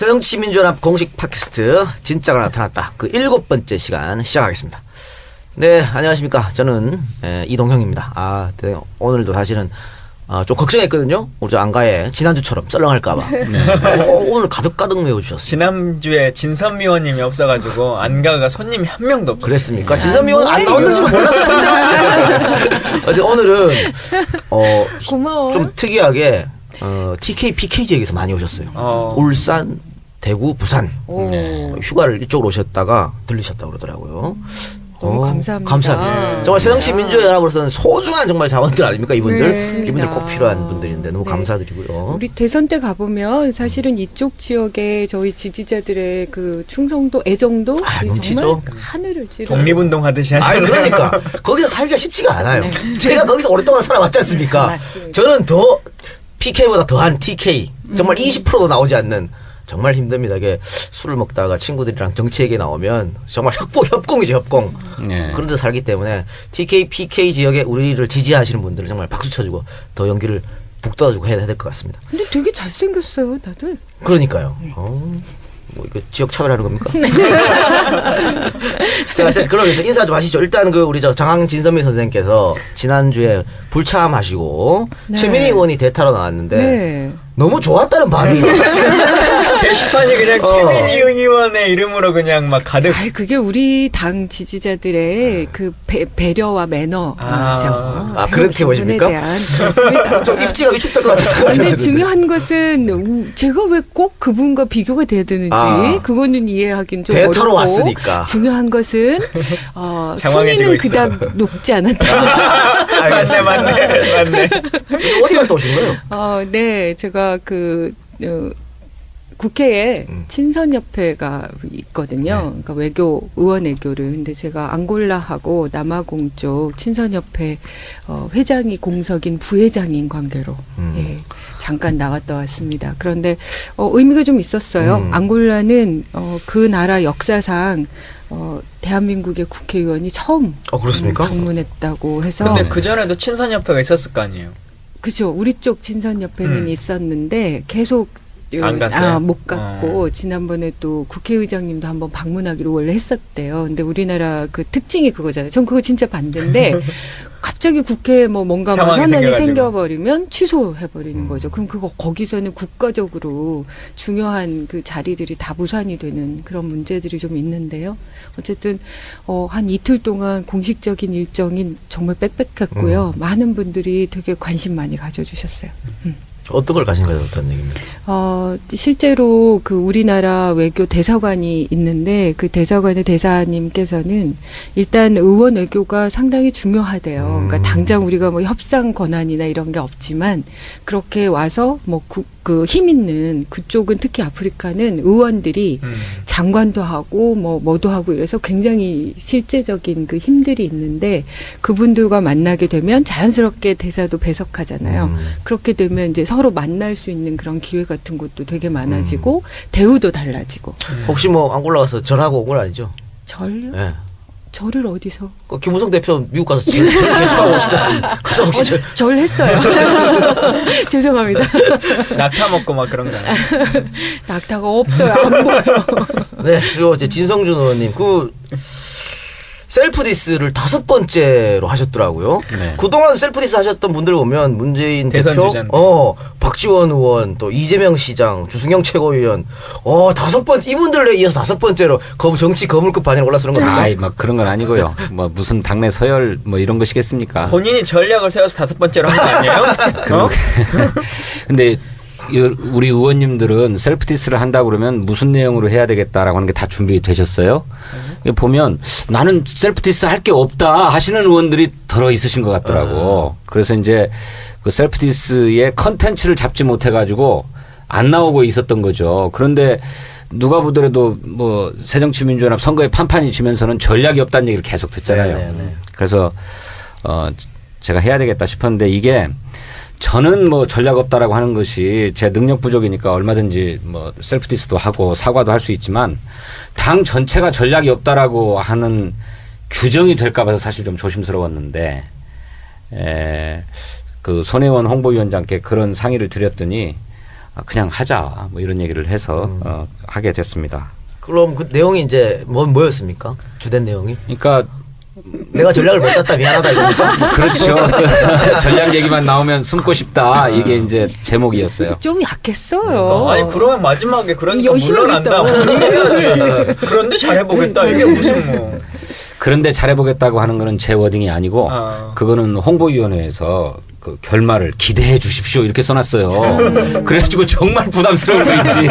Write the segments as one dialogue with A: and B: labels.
A: 새정치민주연합 공식 팟캐스트 진짜가 나타났다. 그 7번째 시간 시작하겠습니다. 네, 안녕하십니까. 저는 이동형입니다. 네, 오늘도 사실은 좀 걱정했거든요. 우리 안가에 지난주처럼 썰렁할까봐. 네. 오늘 가득가득 메워주셨어요.
B: 지난주에 진선미 의원님이 없어가지고 안가가 손님이 한 명도 없었어요.
A: 그랬습니까? 진선미 의원 안 나오는지도 몰랐을 텐데. 어제 오늘은
C: 고마워.
A: 좀 특이하게 TK, PK 지역에서 많이 오셨어요. 울산, 대구, 부산. 휴가를 이쪽으로 오셨다가 들리셨다고 그러더라고요.
C: 너무 감사합니다.
A: 감사합니다. 정말 새정치민주연합으로서는 소중한 정말 자원들 아닙니까 이분들?
C: 네,
A: 이분들 꼭 필요한 분들인데 너무 감사드리고요.
C: 우리 대선 때 가보면 사실은 이쪽 지역에 저희 지지자들의 그 충성도, 애정도
A: 넘치죠.
C: 정말 하늘을 찌르.
B: 독립운동 하듯이 하시네요.
A: 그러니까 거기서 살기가 쉽지가 않아요. 제가 거기서 오랫동안 살아왔지 않습니까?
C: 맞습니다.
A: 저는 더 PK보다 더한 TK. 정말 20%도 나오지 않는 정말 힘듭니다. 이게 술을 먹다가 친구들이랑 정치 얘기 나오면 정말 협공이죠, 협공.
D: 네.
A: 그런 데 살기 때문에 TK, PK 지역에 우리를 지지하시는 분들은 정말 박수 쳐주고 더 연기를 북돋아주고 해야 될 것 같습니다.
C: 근데 되게 잘생겼어요, 다들.
A: 그러니까요. 뭐 이거 지역 차별하는 겁니까? 자, 그럼 인사 좀 하시죠. 일단 우리 장항 진선미 선생님께서 지난주에 불참하시고 최민희 의원이 대타로 나왔는데 너무 좋았다는 반응이
B: 게시판이 그냥 최민희 의원의 이름으로 그냥 막 가득.
C: 그게 우리 당 지지자들의 그 배려와 매너죠.
A: 그렇게 보십니까? 좀 입지가 위축될 것 같아서.
C: 근데 중요한 것은 제가 왜 꼭 그분과 비교가 돼야 되는지 그거는 이해하긴 좀
A: 대타로
C: 어렵고
A: 왔으니까.
C: 중요한 것은 순위는 그닥 높지 않았다.
A: 알겠습니다.
B: 맞네.
A: 어디 갔다 오신 거예요?
C: 네, 제가 국회에 친선협회가 있거든요. 그러니까 의원 외교를. 근데 제가 앙골라하고 남아공 쪽 친선협회 회장이 공석인 부회장인 관계로 잠깐 나갔다 왔습니다. 그런데 의미가 좀 있었어요. 앙골라는 그 나라 역사상 대한민국의 국회의원이 처음
A: 그렇습니까?
C: 방문했다고 해서.
B: 근데 그전에도 친선협회가 있었을 거 아니에요?
C: 그죠. 우리 쪽 친선협회는 있었는데 계속
B: 안 갔어요?
C: 못 갔고 지난번에 또 국회의장님도 한번 방문하기로 원래 했었대요. 근데 우리나라 그 특징이 그거잖아요. 전 그거 진짜 반대인데 갑자기 국회에 뭔가 현안이 생겨버리면 취소해버리는 거죠. 그럼 거기서는 국가적으로 중요한 그 자리들이 다 무산이 되는 그런 문제들이 좀 있는데요. 어쨌든 한 이틀 동안 공식적인 일정이 정말 빽빽했고요. 많은 분들이 되게 관심 많이 가져주셨어요.
A: 어떤 걸 가진 거죠? 어떤 얘기입니까?
C: 실제로 그 우리나라 외교 대사관이 있는데 그 대사관의 대사님께서는 일단 의원 외교가 상당히 중요하대요. 그러니까 당장 우리가 협상 권한이나 이런 게 없지만 그렇게 와서 그 힘 있는 그쪽은 특히 아프리카는 의원들이 장관도 하고 뭐도 하고 이래서 굉장히 실제적인 그 힘들이 있는데 그분들과 만나게 되면 자연스럽게 대사도 배석하잖아요. 그렇게 되면 이제 서로 만날 수 있는 그런 기회 같은 것도 되게 많아지고 대우도 달라지고.
A: 혹시 앙골라 가서 절하고 온 건 아니죠?
C: 절요?
A: 네.
C: 절을 어디서?
A: 김우성 대표 미국 가서 절 개수하고 오시다. 가서 혹시
C: 절 했어요. 죄송합니다.
B: 낙타 먹고 막 그런 거 아니에요?
C: 낙타가 없어요. 안 보여.
A: 네, 그리고 이제 진성준 의원님 셀프디스를 5번째로 하셨더라고요. 네. 그동안 셀프디스 하셨던 분들 보면 문재인 대표, 박지원 의원, 또 이재명 시장, 주승영 최고위원, 5번째 이분들에 이어서 5번째로 정치 거물급 반열에 올라서는 겁니다.
D: 그런 건 아니고요. 무슨 당내 서열 이런 것이겠습니까?
B: 본인이 전략을 세워서 5번째로 한 거 아니에요?
D: 근데 우리 의원님들은 셀프디스를 한다고 그러면 무슨 내용으로 해야 되겠다라고 하는 게 다 준비되셨어요? 보면 나는 셀프디스 할 게 없다 하시는 의원들이 덜어 있으신 것 같더라고. 그래서 이제 그 셀프디스의 컨텐츠를 잡지 못해가지고 안 나오고 있었던 거죠. 그런데 누가 보더라도 새정치민주연합 선거에 판판이 지면서는 전략이 없다는 얘기를 계속 듣잖아요.
A: 네네.
D: 그래서 제가 해야 되겠다 싶었는데 이게 저는 전략 없다라고 하는 것이 제 능력 부족이니까 얼마든지 셀프디스도 하고 사과도 할 수 있지만 당 전체가 전략이 없다라고 하는 규정이 될까 봐서 사실 좀 조심스러웠는데 그 손혜원 홍보위원장께 그런 상의를 드렸더니 그냥 하자 뭐 이런 얘기를 해서 하게 됐습니다.
A: 그럼 그 내용이 이제 뭐였습니까? 주된 내용이?
D: 그러니까
A: 내가 전략을 못 짰다 미안하다 이거니까.
D: 그렇죠. 그 전략 얘기만 나오면 숨고 싶다 이게 이제 제목이었어요.
C: 좀 약했어요.
B: 아니 그러면 마지막에 그러니까
C: 열심히
B: 물러난다. 해야지. 그런데 잘해보겠다. 이게 무슨 뭐.
D: 그런데 잘해보겠다고 하는 거는 제 워딩이 아니고 그거는 홍보위원회에서 그 결말을 기대해 주십시오 이렇게 써놨어요. 그래가지고 정말 부담스러운 거 있지.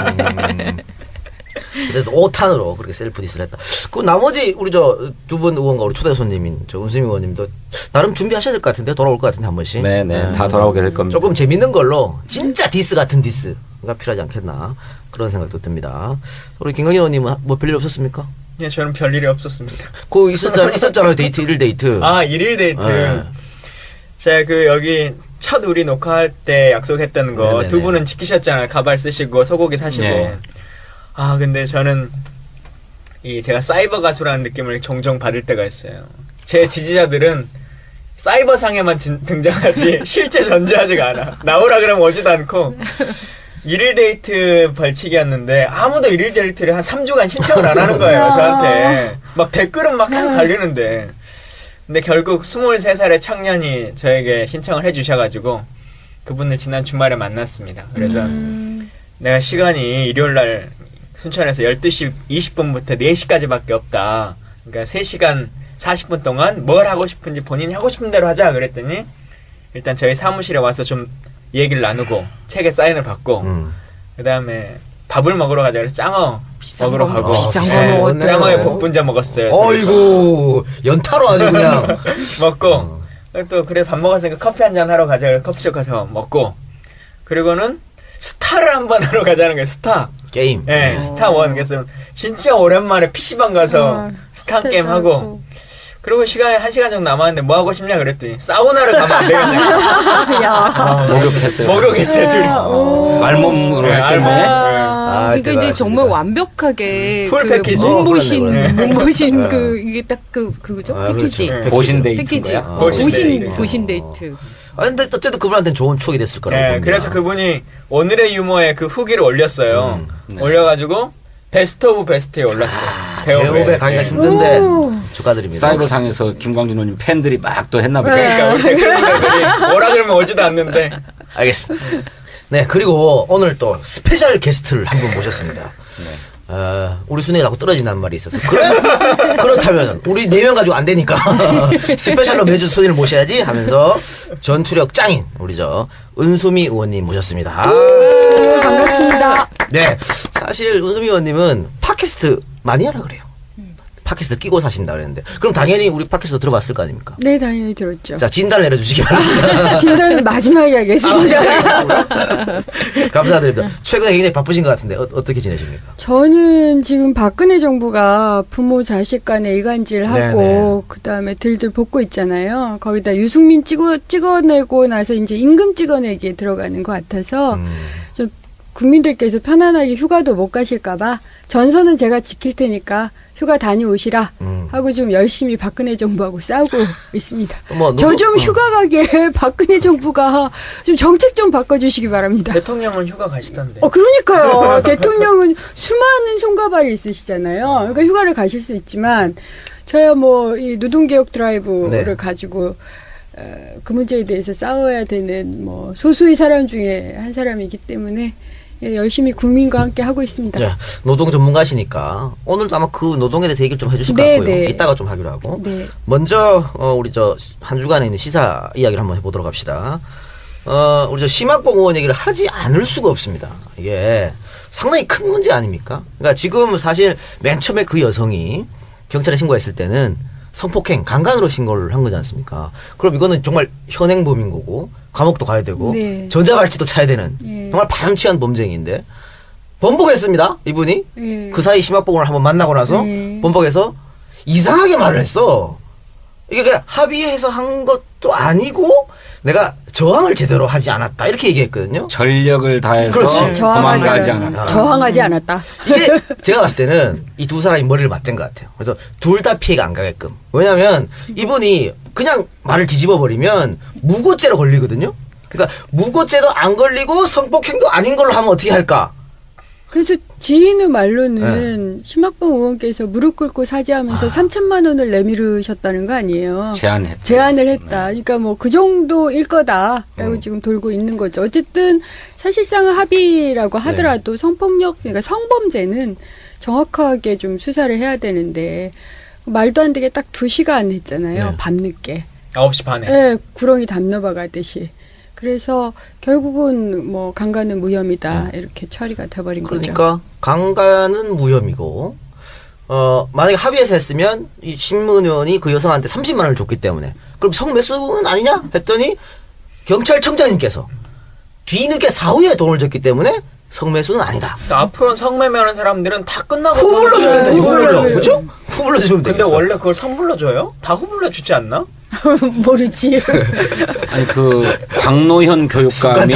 A: 어쨌든 5탄으로 그렇게 셀프 디스를 했다. 그 나머지 우리 저 두 분 의원과 우리 초대 손님인 저 은수미 의원님도 나름 준비하셔야 될 것 같은데 돌아올 것 같은데 한 번씩.
D: 네네 다 돌아오게 될 겁니다.
A: 조금 재밌는 걸로 진짜 디스 같은 디스가 필요하지 않겠나 그런 생각도 듭니다. 우리 김건희 의원님은 뭐 별일 없었습니까?
B: 예, 저는 별일이 없었습니다.
A: 그 있었잖아요 데이트 1일 데이트.
B: 아, 1일 데이트.
A: 네.
B: 제가 그 여기 첫 우리 녹화할 때 약속했던 거
A: 네네네.
B: 두 분은 지키셨잖아요. 가발 쓰시고 소고기 사시고.
D: 네.
B: 아, 근데 저는 제가 사이버 가수라는 느낌을 종종 받을 때가 있어요. 제 지지자들은 사이버 상에만 등장하지 실제 존재하지가 않아. 나오라 그러면 오지도 않고. 1일 데이트 벌칙이었는데 아무도 1일 데이트를 한 3주간 신청을 안 하는 거예요. 저한테. 막 댓글은 막 계속 달리는데. 근데 결국 23살의 청년이 저에게 신청을 해주셔가지고 그분을 지난 주말에 만났습니다. 그래서 내가 시간이 일요일날 순천에서 12시 20분부터 4시까지밖에 없다. 그러니까 3시간 40분 동안 뭘 하고 싶은지 본인이 하고 싶은 대로 하자 그랬더니 일단 저희 사무실에 와서 좀 얘기를 나누고 책에 사인을 받고 그 다음에 밥을 먹으러 가자 그래서 짱어 먹으러 가고
C: 비싼 거 먹었네.
B: 짱어에 복분자 먹었어요.
A: 어이구 연타로 아주 그냥
B: 먹고 또 그래 밥 먹었으니까 커피 한잔 하러 가자 그래서 커피숍 가서 먹고 그리고는 스타를 한번 하러 가자는 거예요. 스타
A: 게임.
B: 네, 스타1 그래서 진짜 오랜만에 PC방 가서 스타 게임 하고 그리고 시간이 1시간 정도 남았는데 뭐 하고 싶냐 그랬더니 사우나를 가면 안 되겠냐.
D: 목욕했어요.
B: 목욕했어요 둘이.
D: 알몸으로 할 때문에.
A: 아,
C: 그러니까 이제 정말 완벽하게
B: 풀 패키지.
C: 몸보신
A: 그러네,
C: 몸보신 그 이게 딱 그거죠
A: 아,
C: 패키지.
A: 그렇죠.
D: 보신 데이트인
C: 패키지.
D: 거야?
B: 보신 데이트.
C: 보신 데이트.
A: 아 근데 어쨌든 그분한테는 좋은 추억이 됐을 거라고
B: 네,
A: 봅니다.
B: 그래서 그분이 오늘의 유머에 그 후기를 올렸어요. 올려가지고 베스트 오브 베스트에 올랐어요.
A: 배우배 가기가 힘든데 축하드립니다.
D: 사이버상에서 김광준 의원님 팬들이 막 또 했나 보다.
B: 그러니까 우리 댓글분들이 오라 그러면 오지도 않는데.
A: 알겠습니다. 네 그리고 오늘 또 스페셜 게스트를 한 분 모셨습니다. 우리 순위가 자꾸 떨어진다는 말이 있어서 그래? 그렇다면 우리 4명 가지고 안 되니까 스페셜로 매주 순위를 모셔야지 하면서 전투력 짱인 우리 저 은수미 의원님 모셨습니다.
E: 반갑습니다.
A: 네 사실 은수미 의원님은 팟캐스트 많이 하라 그래요. 팟캐스트 끼고 사신다 그랬는데 그럼 당연히 우리 팟캐스트 들어봤을 거 아닙니까?
E: 네, 당연히 들었죠.
A: 자 진단을 내려주시기 바랍니다.
E: 진단은 마지막에 하겠습니다.
A: 감사드립니다. 최근에 굉장히 바쁘신 것 같은데 어떻게 지내십니까?
E: 저는 지금 박근혜 정부가 부모 자식 간에 이간질하고 그다음에 들들 볶고 있잖아요. 거기다 유승민 찍어내고 나서 이제 임금 찍어내기에 들어가는 것 같아서 좀 국민들께서 편안하게 휴가도 못 가실까봐 전선은 제가 지킬 테니까 휴가 다녀오시라 하고 좀 열심히 박근혜 정부하고 싸우고 있습니다. 저 좀 휴가 가게 박근혜 정부가 좀 정책 좀 바꿔주시기 바랍니다.
B: 대통령은 휴가 가시던데.
E: 그러니까요. 대통령은 수많은 손가발이 있으시잖아요. 그러니까 휴가를 가실 수 있지만 저야 뭐 이 노동개혁 드라이브를
A: 네.
E: 가지고 그 문제에 대해서 싸워야 되는 뭐 소수의 사람 중에 한 사람이기 때문에 예, 열심히 국민과 함께 하고 있습니다.
A: 자, 노동 전문가시니까 오늘도 아마 그 노동에 대해서 얘기를 좀 해주실 것
E: 네,
A: 같고요.
E: 네.
A: 이따가 좀 하기로 하고.
E: 네.
A: 먼저 우리 저 한 주간에 있는 시사 이야기를 한번 해보도록 합시다. 우리 저 심학봉 의원 얘기를 하지 않을 수가 없습니다. 이게 상당히 큰 문제 아닙니까? 그러니까 지금 사실 맨 처음에 그 여성이 경찰에 신고했을 때는 성폭행, 강간으로 신고를 한 거지 않습니까? 그럼 이거는 정말 현행범인 거고 감옥도 가야 되고
E: 네.
A: 전자발찌도 차야 되는
E: 예.
A: 정말 파렴치한 범죄인데 번복했습니다. 이분이
E: 예.
A: 그 사이 심학봉을 한번 만나고 나서
E: 네.
A: 번복해서 이상하게 말을 했어. 이게 그냥 합의해서 한 것도 아니고 내가 저항을 제대로 하지 않았다 이렇게 얘기했거든요.
D: 전력을 다해서
A: 그렇지.
D: 도망가지 않았다.
E: 저항하지 않았다.
A: 이게 제가 봤을 때는 이 두 사람이 머리를 맞댄 것 같아요. 그래서 둘 다 피해가 안 가게끔. 왜냐하면 이분이 그냥 말을 뒤집어 버리면 무고죄로 걸리거든요. 그러니까 무고죄도 안 걸리고 성폭행도 아닌 걸로 하면 어떻게 할까?
E: 그래서 지인의 말로는 심학봉 의원께서 무릎 꿇고 사죄하면서 3천만 원을 내밀으셨다는 거 아니에요. 제안을 했다. 그러니까 뭐 그 정도일 거다라고 지금 돌고 있는 거죠. 어쨌든 사실상은 합의라고 하더라도 성폭력, 그러니까 성범죄는 정확하게 좀 수사를 해야 되는데 말도 안 되게 딱 2시간 했잖아요.
A: 네.
E: 밤늦게.
B: 9시 반에.
E: 네, 구렁이 담 넘어가듯이. 그래서 결국은 뭐 강간은 무혐의다 이렇게 처리가 돼버린 거죠.
A: 그러니까 강간은 무혐의고 만약에 합의해서 했으면 이 신문 의원이 그 여성한테 30만 원을 줬기 때문에 그럼 성매수는 아니냐 했더니 경찰청장님께서 뒤늦게 사후에 돈을 줬기 때문에 성매수는 아니다.
B: 그러니까 앞으로는 성매매하는 사람들은 다 끝나고
A: 후불러 줘야 돼. 후불러.
E: 네.
A: 그죠? 후불러 주면
B: 근데
A: 되겠어.
B: 원래 그걸 선불러 줘요? 다 후불러 주지 않나?
E: 모르지.
D: 아니 그 광노현 교육감이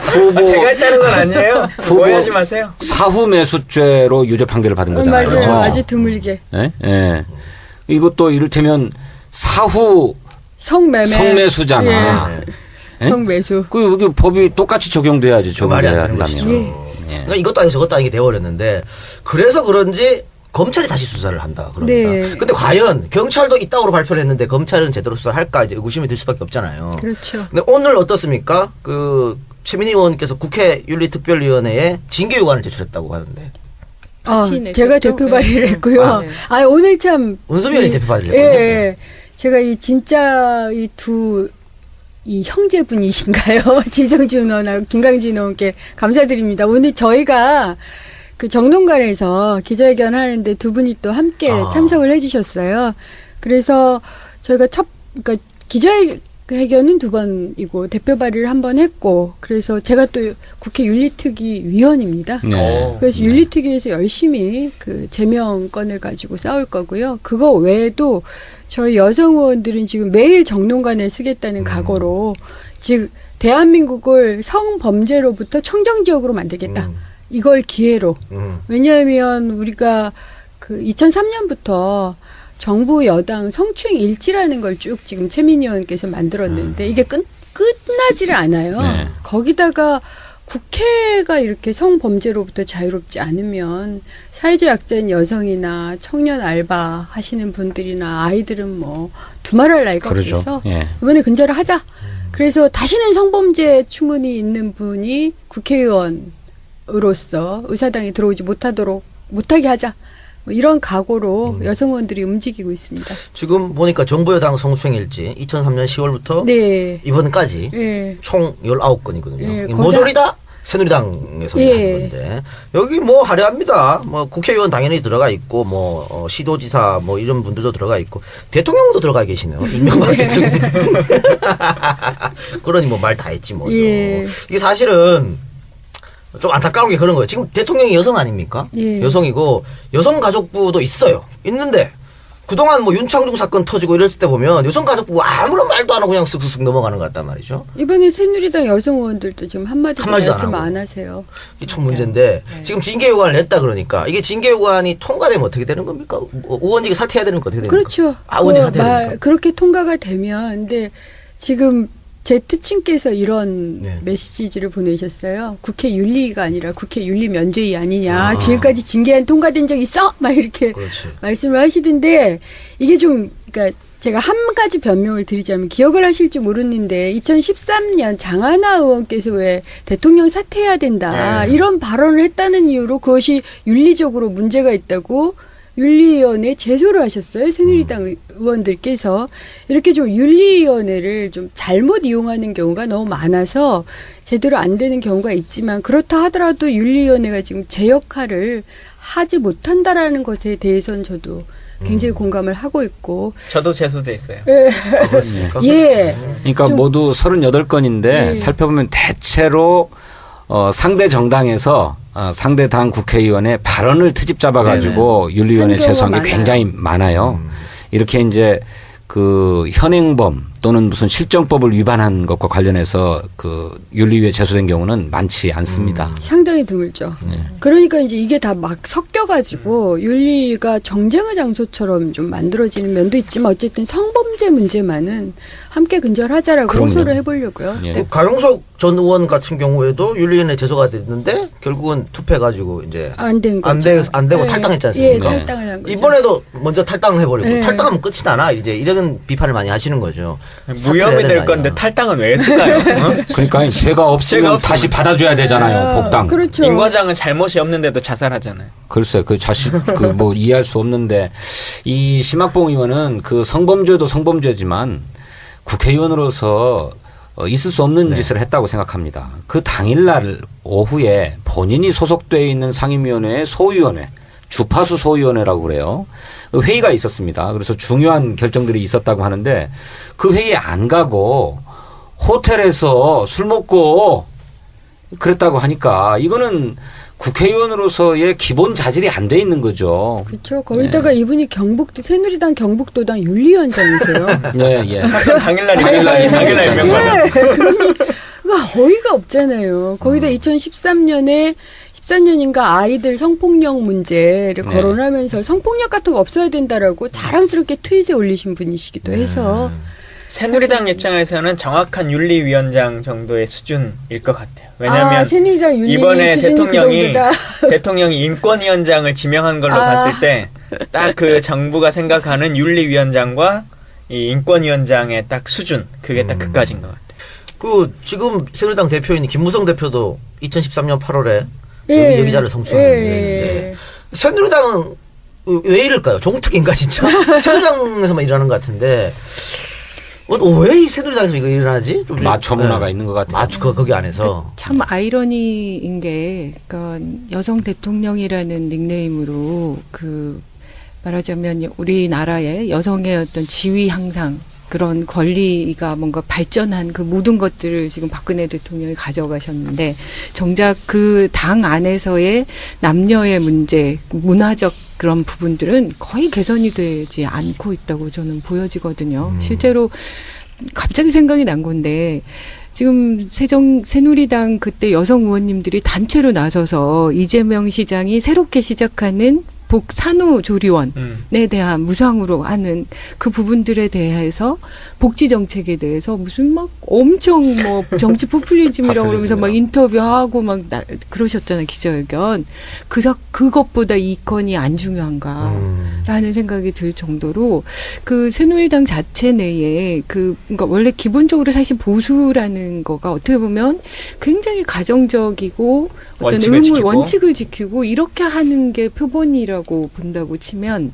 D: 후보
B: 제가 했다는 건 아니에요.
D: 후보-
B: 오해하지 마세요.
D: 사후 매수죄로 유죄 판결을 받은 거잖아요.
E: 맞아요.
A: 그렇죠.
E: 아주 드물게.
D: 예? 예. 이것도 이를테면 사후
E: 성매매.
D: 성매수잖아.
E: 예.
D: 예?
E: 성매수.
D: 그 여기 법이 똑같이 적용돼야지
A: 말이 안
D: 적용돼야
A: 되는 것이죠.
D: 한다면.
E: 예.
D: 예.
A: 그러니까 이것도 아니고 저것도 아니게 되어버렸는데 그래서 그런지 검찰이 다시 수사를 한다 그럽니다.
E: 네.
A: 근데 과연 경찰도 이따구로 발표를 했는데 검찰은 제대로 수사를 할까 이제 의구심이 들 수밖에 없잖아요.
E: 그렇죠.
A: 근데 오늘 어떻습니까? 그 최민희 의원께서 국회 윤리특별위원회에 징계 요구안을 제출했다고 하는데
C: 같이 냈었죠?
E: 제가 대표 발의를
C: 네.
E: 했고요.
C: 아, 네.
E: 오늘 참.
A: 원수미 의원이
E: 이-
A: 대표 발의를
E: 예,
A: 했거든요.
E: 예. 제가 진짜 이 형제분이신가요? 지정준 의원하고 김강진 의원께 감사드립니다. 오늘 저희가 그 정론관에서 기자회견 하는데 두 분이 또 함께 참석을 해주셨어요. 그래서 저희가 그러니까 기자회견은 2번이고 대표 발의를 1번 했고, 그래서 제가 또 국회 윤리특위 위원입니다.
D: 네.
E: 그래서 윤리특위에서 열심히 그 제명권을 가지고 싸울 거고요. 그거 외에도 저희 여성 의원들은 지금 매일 정론관을 쓰겠다는 각오로 즉 대한민국을 성범죄로부터 청정지역으로 만들겠다. 이걸 기회로. 왜냐하면 우리가 그 2003년부터 정부 여당 성추행 일지라는 걸 쭉 지금 최민희 의원께서 만들었는데 이게 끝나지를 않아요.
D: 네.
E: 거기다가 국회가 이렇게 성범죄로부터 자유롭지 않으면 사회적 약자인 여성이나 청년 알바 하시는 분들이나 아이들은 뭐 두말할 나위가
D: 그러죠.
E: 없어서
D: 예.
E: 이번에 근절을 하자. 그래서 다시는 성범죄 추문이 있는 분이 국회의원으로서 의사당에 들어오지 못하게 하자. 뭐 이런 각오로 여성 의원들이 움직이고 있습니다.
A: 지금 보니까 정부 여당 성추행 일지 2003년 10월부터
E: 네.
A: 이번까지
E: 예.
A: 총 19건이거든요.
E: 예,
A: 이게 모조리다 새누리당에서
E: 예.
A: 한 건데 여기 뭐 화려합니다. 뭐 국회의원 당연히 들어가 있고 뭐 시도지사 뭐 이런 분들도 들어가 있고 대통령도 들어가 계시네요. 이명박 대통령. 그러니 뭐 말 다 했지 뭐.
E: 예.
A: 이게 사실은 좀 안타까운 게 그런 거예요. 지금 대통령이 여성 아닙니까?
E: 예.
A: 여성이고 여성가족부도 있어요. 있는데 그동안 뭐 윤창중 사건 터지고 이럴 때 보면 여성가족부 아무런 말도 안 하고 그냥 쓱쓱쓱 넘어가는 것 같단 말이죠.
E: 이번에 새누리당 여성 의원들도 지금 한마디도
A: 한마디도 안
E: 말씀
A: 하고.
E: 안 하세요.
A: 이게 참 문제인데 지금 징계 요구안을 냈다 그러니까 이게 징계 요구안이 통과되면 어떻게 되는 겁니까? 의원직이 사퇴해야 되는 거 어떻게 됩니까?
E: 그렇죠.
A: 의원직 사퇴해야 됩니까?
E: 그렇게 통과가 되면 근데 지금 제 특친께서 이런
A: 네.
E: 메시지를 보내셨어요. 국회 윤리가 아니라 국회 윤리 면죄위 아니냐. 지금까지 징계안 통과된 적 있어? 막 이렇게
A: 그렇지.
E: 말씀을 하시던데 이게 좀 그러니까 제가 한 가지 변명을 드리자면 기억을 하실지 모르는데 2013년 장하나 의원께서 왜 대통령 사퇴해야 된다 이런 발언을 했다는 이유로 그것이 윤리적으로 문제가 있다고 윤리위원회에 제소를 하셨어요. 새누리당 의원들께서. 이렇게 좀 윤리위원회를 좀 잘못 이용하는 경우가 너무 많아서 제대로 안 되는 경우가 있지만 그렇다 하더라도 윤리위원회가 지금 제 역할을 하지 못한다라는 것에 대해서는 저도 굉장히 공감을 하고 있고.
B: 저도 제소돼 있어요.
A: 아, 그렇습니까?
E: 예.
D: 그러니까
E: 좀-
D: 모두 38건인데
E: 예.
D: 살펴보면 대체로 상대 정당에서 상대 당 국회의원의 발언을 트집 잡아가지고 윤리위원회
E: 한 경우가
D: 제소한 게
E: 많아요.
D: 굉장히 많아요. 이렇게 이제 그 현행범 또는 무슨 실정법을 위반한 것과 관련해서 그 윤리위에 제소된 경우는 많지 않습니다.
E: 상당히 드물죠.
D: 네.
E: 그러니까 이제 이게 다 막 섞여가지고 윤리가 정쟁의 장소처럼 좀 만들어지는 면도 있지만 어쨌든 성범죄 문제만은 함께 근절하자라고
D: 그럼요.
E: 호소를 해보려고요.
D: 예.
A: 그 강용석 전 의원 같은 경우에도 윤리위원회 제소가 됐는데 결국은 투표해가지고 이제
E: 안 된
A: 안
E: 거죠.
A: 되- 안 되고 탈당했지 않습니까?
E: 예,
D: 네.
E: 탈당을 한 거죠.
A: 이번에도 먼저 탈당해버리고
E: 네.
A: 탈당하면 끝이 나나 이제 이런 비판을 많이 하시는 거죠.
B: 무혐의
A: 사퇴해야
B: 될
A: 되는 거
B: 건데
A: 아니야.
B: 탈당은 왜 했을까요? 어?
D: 그러니까 죄가 없으면
B: 죄가 없으면-
D: 다시 받아줘야 되잖아요. 복당.
E: 그렇죠.
B: 임 과장은 잘못이 없는데도 자살하잖아요.
D: 글쎄, 그 자식, 그 뭐 이해할 수 없는데, 이 심학봉 의원은 그 성범죄도 성범죄지만 국회의원으로서 있을 수 없는 짓을 했다고 생각합니다. 그 당일날 오후에 본인이 소속되어 있는 상임위원회의 소위원회, 주파수 소위원회라고 그래요. 그 회의가 있었습니다. 그래서 중요한 결정들이 있었다고 하는데 그 회의에 안 가고 호텔에서 술 먹고 그랬다고 하니까 이거는 국회의원으로서의 기본 자질이 안 돼 있는 거죠.
E: 그렇죠. 거기다가 이분이 새누리당 경북도당 윤리위원장이세요.
D: 예, 예.
B: 사건 당일날 임명받아.
E: 네, 그러니까 어이가 없잖아요. 거기다 2013년에 14년인가 아이들 성폭력 문제를
D: 네.
E: 거론하면서 성폭력 같은 거 없어야 된다라고 자랑스럽게 트윗에 올리신 분이시기도 해서
B: 새누리당 입장에서는 정확한 윤리위원장 정도의 수준일 것 같아요. 왜냐하면
E: 새누리당 윤리
B: 이번에
E: 수준이
B: 대통령이
E: 그 정도다.
B: 대통령이 인권위원장을 지명한 걸로 봤을 때 딱 그 정부가 생각하는 윤리위원장과 이 인권위원장의 딱 수준 그게 딱 그까진 것 같아요.
A: 그 지금 새누리당 대표인 김무성 대표도 2013년 8월에
E: 예.
A: 여기자를 성추행했는데 새누리당은 왜 이럴까요? 종특인가 진짜? 새누리당에서만 일하는 것 같은데 왜 이 새누리당에서 이거 일어나지? 좀
D: 마초 문화가 있는 것 같아요.
A: 마초 거기 안에서
C: 참 아이러니인 게, 그러니까 여성 대통령이라는 닉네임으로 그 말하자면 우리나라의 여성의 어떤 지위 향상 그런 권리가 뭔가 발전한 그 모든 것들을 지금 박근혜 대통령이 가져가셨는데 정작 그 당 안에서의 남녀의 문제, 문화적 그런 부분들은 거의 개선이 되지 않고 있다고 저는 보여지거든요. 실제로 갑자기 생각이 난 건데 지금 새누리당 그때 여성 의원님들이 단체로 나서서 이재명 시장이 새롭게 시작하는 산후조리원에 대한 무상으로 하는 그 부분들에 대해서 복지 정책에 대해서 무슨 막 엄청 뭐 정치 포퓰리즘이라고 그러면서 막 인터뷰하고 막 그러셨잖아요. 기자회견. 그것보다 이 건이 안 중요한가라는 생각이 들 정도로 그 새누리당 자체 내에 그러니까 원래 기본적으로 사실 보수라는 거가 어떻게 보면 굉장히 가정적이고 어떤 원칙을 지키고 이렇게 하는 게 표본이라고 본다고 치면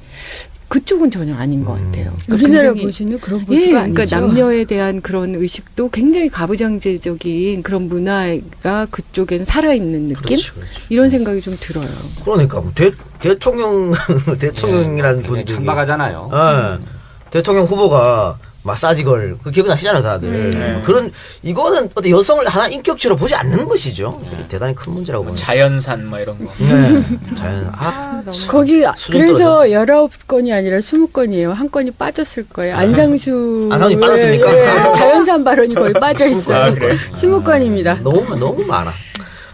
C: 그쪽은 전혀 아닌 것 같아요.
E: 우리나라 보수는 그런 보수가 아니죠.
C: 그러니까 남녀에 대한 그런 의식도 굉장히 가부장제적인 그런 문화가 그쪽에는 살아있는 느낌?
A: 그렇지.
C: 이런 생각이 좀 들어요.
A: 그러니까 뭐 대통령이라는 분들이
D: 천박하잖아요.
A: 대통령 후보가 마사지걸 그 기억나시잖아요 다들. 그런 이거는 어떤 여성을 하나 인격체로 보지 않는 것이죠. 대단히 큰 문제라고 봅니다.
B: 자연산 뭐 이런 거.
A: 네. 자연.
E: 거기
A: 수준
E: 그래서 19건이 아니라 20건이에요. 한 건이 빠졌을 거예요. 안상수
A: 안상수이 빠졌습니까?
E: 자연산 발언이 거의 빠져 있어요. 20건입니다.
A: 너무 많아.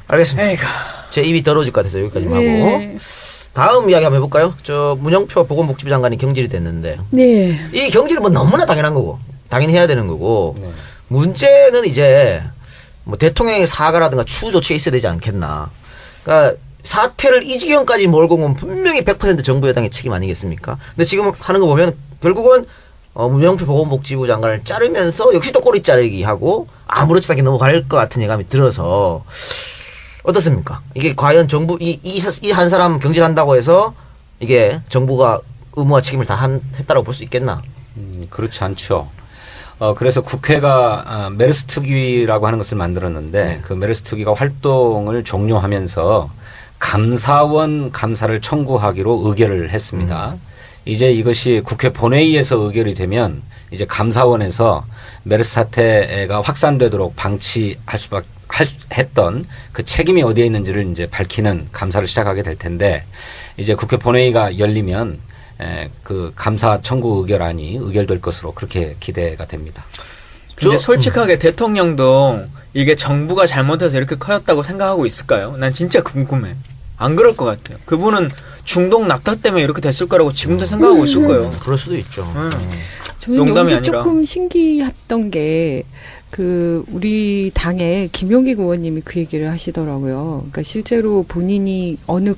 A: 알겠습니다.
B: 에이구.
A: 제 입이 더러워질 것 같아서 여기까지만 하고.
E: 네.
A: 다음 이야기 한번 해볼까요? 저 문영표 보건복지부 장관이 경질이 됐는데
E: 네.
A: 이 경질은 뭐 너무나 당연한 거고 당연히 해야 되는 거고
D: 네.
A: 문제는 이제 뭐 대통령의 사과라든가 추후 조치가 있어야 되지 않겠나. 그러니까 사태를 이 지경까지 몰고 온 분명히 100% 정부 여당의 책임 아니겠습니까? 근데 지금 하는 거 보면 결국은 문영표 보건복지부 장관을 자르면서 역시 또 꼬리 자르기 하고 아무렇지도 않게 넘어갈 것 같은 예감이 들어서 어떻습니까? 이게 과연 정부 이 한 사람 경질한다고 해서 이게 정부가 의무와 책임을 다 했다고 볼 수 있겠나?
D: 그렇지 않죠. 그래서 국회가 메르스 특위라고 하는 것을 만들었는데 그 메르스 특위가 활동을 종료하면서 감사원 감사를 청구하기로 의결을 했습니다. 이제 이것이 국회 본회의에서 의결이 되면 이제 감사원에서 메르스 사태가 확산되도록 방치할 수밖에 했던 그 책임이 어디에 있는지를 이제 밝히는 감사를 시작하게 될 텐데 이제 국회 본회의가 열리면 그 감사 청구 의결안이 의결될 것으로 그렇게 기대가 됩니다.
B: 근데 솔직하게 대통령도 이게 정부가 잘못해서 이렇게 커졌다고 생각하고 있을까요? 난 진짜 궁금해. 안 그럴 것 같아요. 그분은 중동 낙타 때문에 이렇게 됐을 거라고 지금도 생각하고 있을 거예요.
A: 그럴 수도 있죠.
C: 저는
B: 농담이
C: 여기서
B: 아니라.
C: 조금 신기했던 게 우리 당의 김용기 의원님이 그 얘기를 하시더라고요. 그러니까 실제로 본인이 어느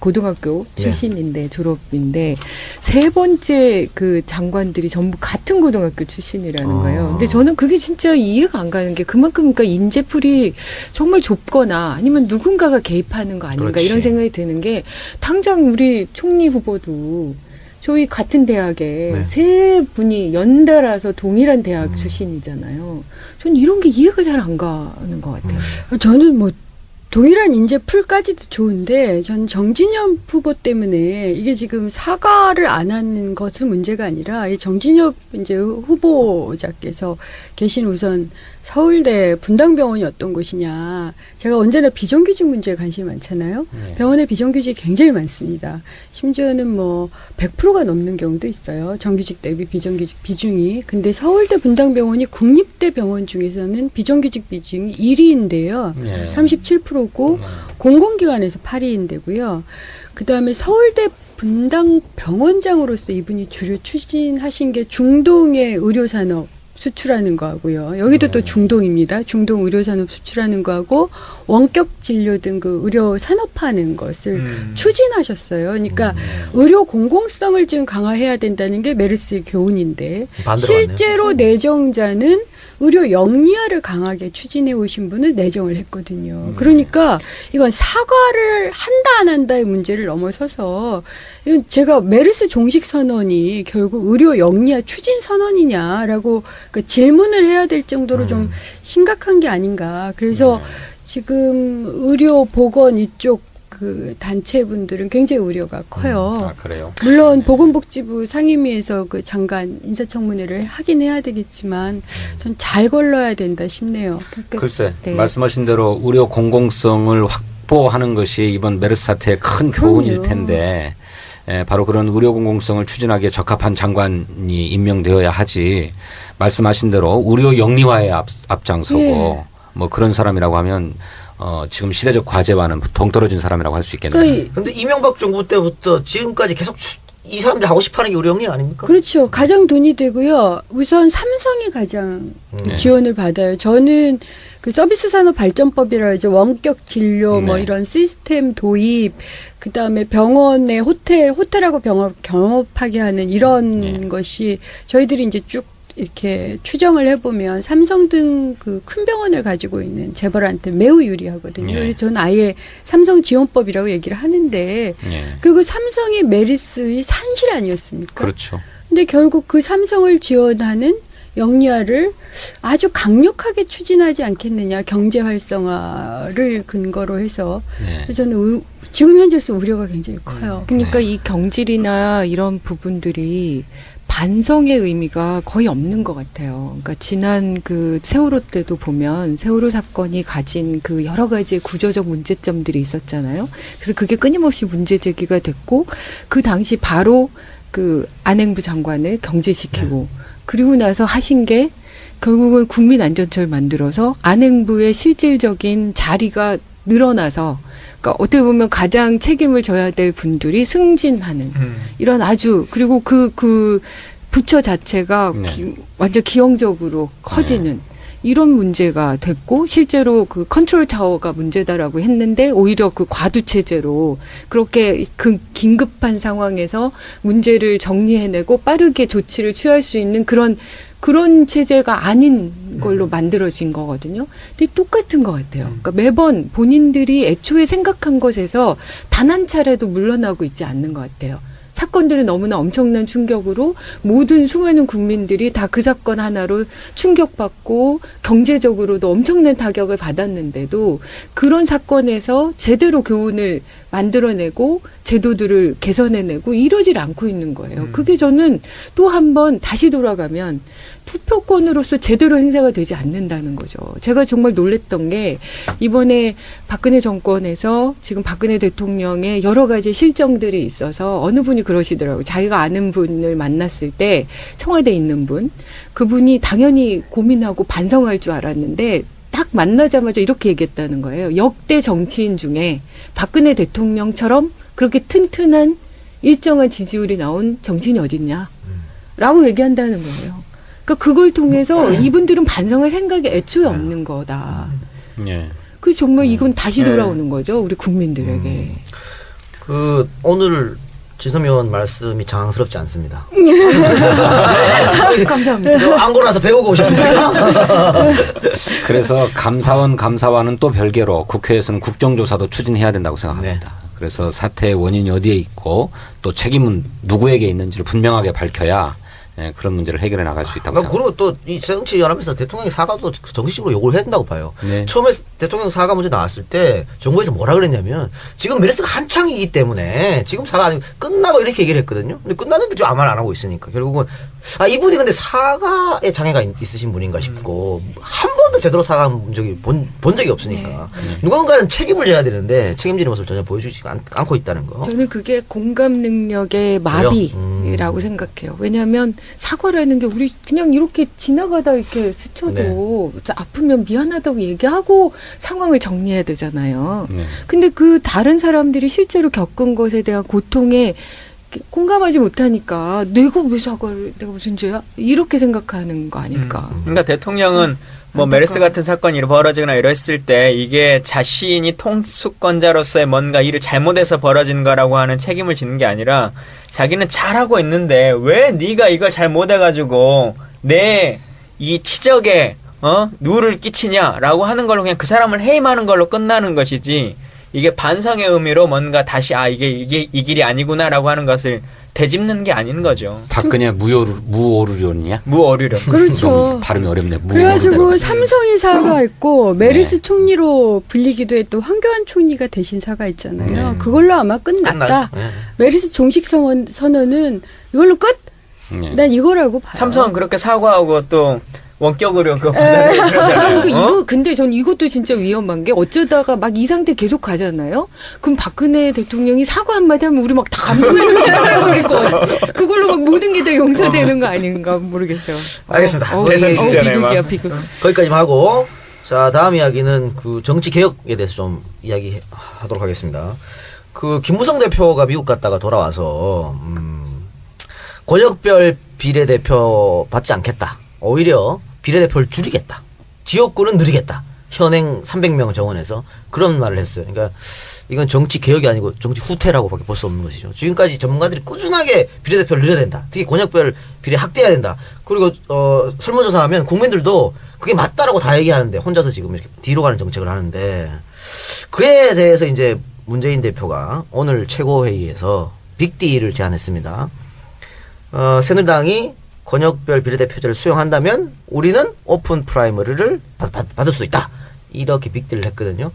C: 고등학교 출신인데 졸업인데 세 번째 그 장관들이 전부 같은 고등학교 출신이라는 거예요. 근데 저는 그게 진짜 이해가 안 가는 게 그만큼 그러니까 인재풀이 정말 좁거나 아니면 누군가가 개입하는 거 아닌가
A: 그렇지.
C: 이런 생각이 드는 게 당장 우리 총리 후보도 저희 같은 대학에 세 분이 연달아서 동일한 대학 출신이잖아요. 저는 이런 게 이해가 잘 안 가는 것 같아요.
E: 저는 뭐 동일한 인재 풀까지도 좋은데 전 정진엽 후보 때문에 이게 지금 사과를 안 하는 것은 문제가 아니라 이 정진엽 이제 후보자께서 계신 우선 서울대 분당병원이 어떤 곳이냐. 제가 언제나 비정규직 문제에 관심이 많잖아요. 병원에 비정규직이 굉장히 많습니다. 심지어는 뭐 100%가 넘는 경우도 있어요. 정규직 대비 비정규직 비중이. 근데 서울대 분당병원이 국립대 병원 중에서는 비정규직 비중이 1위인데요. 37%고 공공기관에서 8위인데고요. 그다음에 서울대 분당병원장으로서 이분이 주로 추진하신 게 중동의 의료산업 수출하는 거하고요. 여기도 또 중동입니다. 중동 의료산업 수출하는 거하고 원격 진료 등 그 의료 산업화하는 것을 추진하셨어요. 그러니까 의료 공공성을 지금 강화해야 된다는 게 메르스의 교훈인데 실제로 내정자는 의료 영리화를 강하게 추진해 오신 분은 내정을 했거든요. 그러니까 이건 사과를 한다 안 한다의 문제를 넘어서서 이건 제가 메르스 종식 선언이 결국 의료 영리화 추진 선언이냐라고 그 질문을 해야 될 정도로 좀 심각한 게 아닌가. 그래서 지금 의료 보건 이쪽 그 단체분들은 굉장히 우려가 커요.
D: 아, 그래요?
E: 물론 보건복지부 상임위에서 그 장관 인사청문회를 하긴 해야 되겠지만 전 잘 걸러야 된다 싶네요.
D: 글쎄,
C: 네.
D: 말씀하신 대로 의료 공공성을 확보하는 것이 이번 메르스 사태의 큰 교훈일 텐데 바로 그런 의료 공공성을 추진하기에 적합한 장관이 임명되어야 하지. 말씀하신 대로 의료 영리화에 앞장서고 뭐 그런 사람이라고 하면 지금 시대적 과제와는 동떨어진 사람이라고 할 수 있겠네요.
A: 근데 이명박 정부 때부터 지금까지 계속 이 사람들이 하고 싶어하는 게 의료 영리 아닙니까?
E: 그렇죠. 가장 돈이 되고요. 우선 삼성이 가장 지원을 받아요. 저는 그 서비스 산업 발전법이라 이제 원격 진료 뭐 이런 시스템 도입, 그 다음에 병원에 호텔하고 병원 경업하게 하는 이런 것이 저희들이 이제 쭉 이렇게 추정을 해보면 삼성 등 그 큰 병원을 가지고 있는 재벌한테 매우 유리하거든요. 그래서 저는 아예 삼성 지원법이라고 얘기를 하는데 그리고 삼성이 메르스의 산실 아니었습니까?
D: 그렇죠.
E: 근데 결국 그 삼성을 지원하는 영리화를 아주 강력하게 추진하지 않겠느냐. 경제 활성화를 근거로 해서. 그래서 저는 지금 현재서 우려가 굉장히 커요.
C: 그러니까 이 경질이나 이런 부분들이 반성의 의미가 거의 없는 것 같아요. 그러니까 지난 그 세월호 때도 보면 세월호 사건이 가진 그 여러 가지의 구조적 문제점들이 있었잖아요. 그래서 그게 끊임없이 문제 제기가 됐고 그 당시 바로 그 안행부 장관을 경질시키고 그리고 나서 하신 게 결국은 국민안전처를 만들어서 안행부의 실질적인 자리가 늘어나서 그러니까 어떻게 보면 가장 책임을 져야 될 분들이 승진하는 이런 아주 그리고 그 부처 자체가 완전 기형적으로 커지는 이런 문제가 됐고 실제로 그 컨트롤 타워가 문제다라고 했는데 오히려 그 과두 체제로 그렇게 그 긴급한 상황에서 문제를 정리해내고 빠르게 조치를 취할 수 있는 그런 체제가 아닌 걸로 만들어진 거거든요. 근데 똑같은 것 같아요. 그러니까 매번 본인들이 애초에 생각한 것에서 단 한 차례도 물러나고 있지 않는 것 같아요. 사건들이 너무나 엄청난 충격으로 모든 수많은 국민들이 다 그 사건 하나로 충격받고 경제적으로도 엄청난 타격을 받았는데도 그런 사건에서 제대로 교훈을 만들어내고 제도들을 개선해내고 이러질 않고 있는 거예요. 그게 저는 또 한 번 다시 돌아가면 투표권으로서 제대로 행사가 되지 않는다는 거죠. 제가 정말 놀랬던 게 이번에 박근혜 정권에서 지금 박근혜 대통령의 여러 가지 실정들이 있어서 어느 분이 그러시더라고요. 자기가 아는 분을 만났을 때 청와대에 있는 분, 그분이 당연히 고민하고 반성할 줄 알았는데 딱 만나자마자 이렇게 얘기했다는 거예요. 역대 정치인 중에 박근혜 대통령처럼 그렇게 튼튼한 일정한 지지율이 나온 정치인이 어딨냐 라고 얘기한다는 거예요. 그러니까 그걸 통해서 이분들은 반성할 생각이 애초에 없는 거다.
D: 예.
C: 그 정말 이건 다시 돌아오는 거죠. 우리 국민들에게.
A: 그 오늘 지선 의원 말씀이 장황스럽지 않습니다.
C: 감사합니다.
A: 안고 나서 배우고 오셨습니까?
D: 그래서 감사원은 또 별개로 국회에서는 국정조사도 추진해야 된다고 생각합니다.
A: 네.
D: 그래서 사태의 원인이 어디에 있고 또 책임은 누구에게 있는지를 분명하게 밝혀야 그런 문제를 해결해 나갈 수 있다고 생각합니다.
A: 그리고 또 이 새정치연합에서 대통령의 사과도 정식으로 요구를 해야 된다고 봐요.
D: 네.
A: 처음에 대통령 사과 문제 나왔을 때 정부에서 뭐라 그랬냐면 지금 메르스가 한창이기 때문에 지금 사과 아니고 끝나고 이렇게 얘기를 했거든요. 근데 끝났는데 좀 아무 말 안 하고 있으니까 결국은 이분이 근데 사과에 장애가 있으신 분인가 싶고 한 번도 제대로 사과한 적이 본 적이 없으니까 누군가는 책임을 져야 되는데 책임지는 모습을 전혀 보여주지 않고 있다는 거.
C: 저는 그게 공감 능력의 마비라고 생각해요. 왜냐하면 사과라는 게 우리 그냥 이렇게 지나가다 이렇게 스쳐도 아프면 미안하다고 얘기하고 상황을 정리해야 되잖아요. 근데 그 다른 사람들이 실제로 겪은 것에 대한 고통에 공감하지 못하니까 내가 왜 사과를 내가 무슨 죄야? 이렇게 생각하는 거 아닐까.
B: 그러니까 대통령은 뭐 메르스 같은 사건이 벌어지거나 이랬을 때 이게 자신이 통수권자로서의 뭔가 일을 잘못해서 벌어진 거라고 하는 책임을 지는 게 아니라 자기는 잘하고 있는데 왜 네가 이걸 잘못해가지고 내 이 치적에 누를 끼치냐라고 하는 걸로 그냥 그 사람을 해임하는 걸로 끝나는 것이지 이게 반성의 의미로 뭔가 다시 이게 이 길이 아니구나라고 하는 것을 되짚는 게 아닌 거죠.
D: 박근혜 무오르론이냐?
B: 무어류론.
E: 그렇죠.
D: 발음이 어렵네.
E: 그래가지고 삼성이 사가 있고 메르스 총리로 불리기도 했던 황교안 총리가 대신 사가 있잖아요. 그걸로 아마 끝났다.
A: 네.
E: 메르스 종식 선언은 이걸로 끝? 난 이거라고 봐요.
B: 삼성은 그렇게 사과하고 또 원격으로 그거 받아내고 그러잖아요.
C: 근데 전 이것도 진짜 위험한 게 어쩌다가 막 이 상태 계속 가잖아요. 그럼 박근혜 대통령이 사과 한마디 하면 우리 막 다 감동해서 살아버릴 것 같아. 그걸로 막 모든 게 다 용서되는 거 아닌가 모르겠어요.
A: 알겠습니다.
B: 대선 직전에
C: 비극이야
B: 막.
C: 비극.
A: 거기까지만 하고 자 다음 이야기는 그 정치 개혁에 대해서 좀 이야기하도록 하겠습니다. 그 김무성 대표가 미국 갔다가 돌아와서 권역별 비례대표 받지 않겠다. 오히려 비례대표를 줄이겠다. 지역구는 늘리겠다. 현행 300명 정원에서 그런 말을 했어요. 그러니까 이건 정치 개혁이 아니고 정치 후퇴라고밖에 볼 수 없는 것이죠. 지금까지 전문가들이 꾸준하게 비례대표를 늘려야 된다. 특히 권역별 비례 확대해야 된다. 그리고 설문조사하면 국민들도 그게 맞다라고 다 얘기하는데 혼자서 지금 이렇게 뒤로 가는 정책을 하는데 그에 대해서 이제 문재인 대표가 오늘 최고회의에서 빅딜을 제안했습니다. 새누리당이 권역별 비례대표제를 수용한다면 우리는 오픈 프라이머리를 받을 수 있다. 이렇게 빅딜을 했거든요.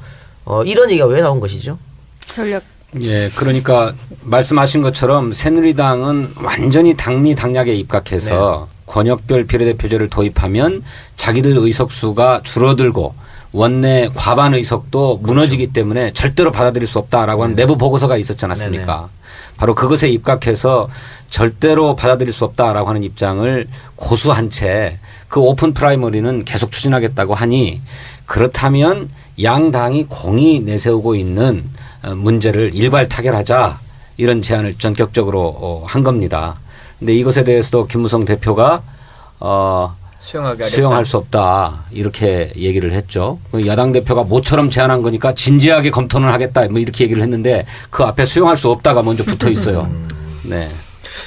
A: 이런 얘기가 왜 나온 것이죠?
C: 전략.
D: 예, 그러니까 말씀하신 것처럼 새누리당은 완전히 당리당략에 입각해서 권역별 비례대표제를 도입하면 자기들 의석수가 줄어들고 원내 과반 의석도 무너지기 때문에 절대로 받아들일 수 없다라고 하는 내부 보고서가 있었지 않았습니까? 바로 그것에 입각해서 절대로 받아들일 수 없다라고 하는 입장을 고수한 채 그 오픈 프라이머리는 계속 추진하겠다고 하니 그렇다면 양당이 공히 내세우고 있는 문제를 일괄 타결하자 이런 제안을 전격적으로 한 겁니다. 근데 이것에 대해서도 김무성 대표가 수용할 수 없다 이렇게 얘기를 했죠. 야당 대표가 모처럼 제안한 거니까 진지하게 검토는 하겠다 뭐 이렇게 얘기를 했는데 그 앞에 수용할 수 없다가 먼저 붙어 있어요. 네.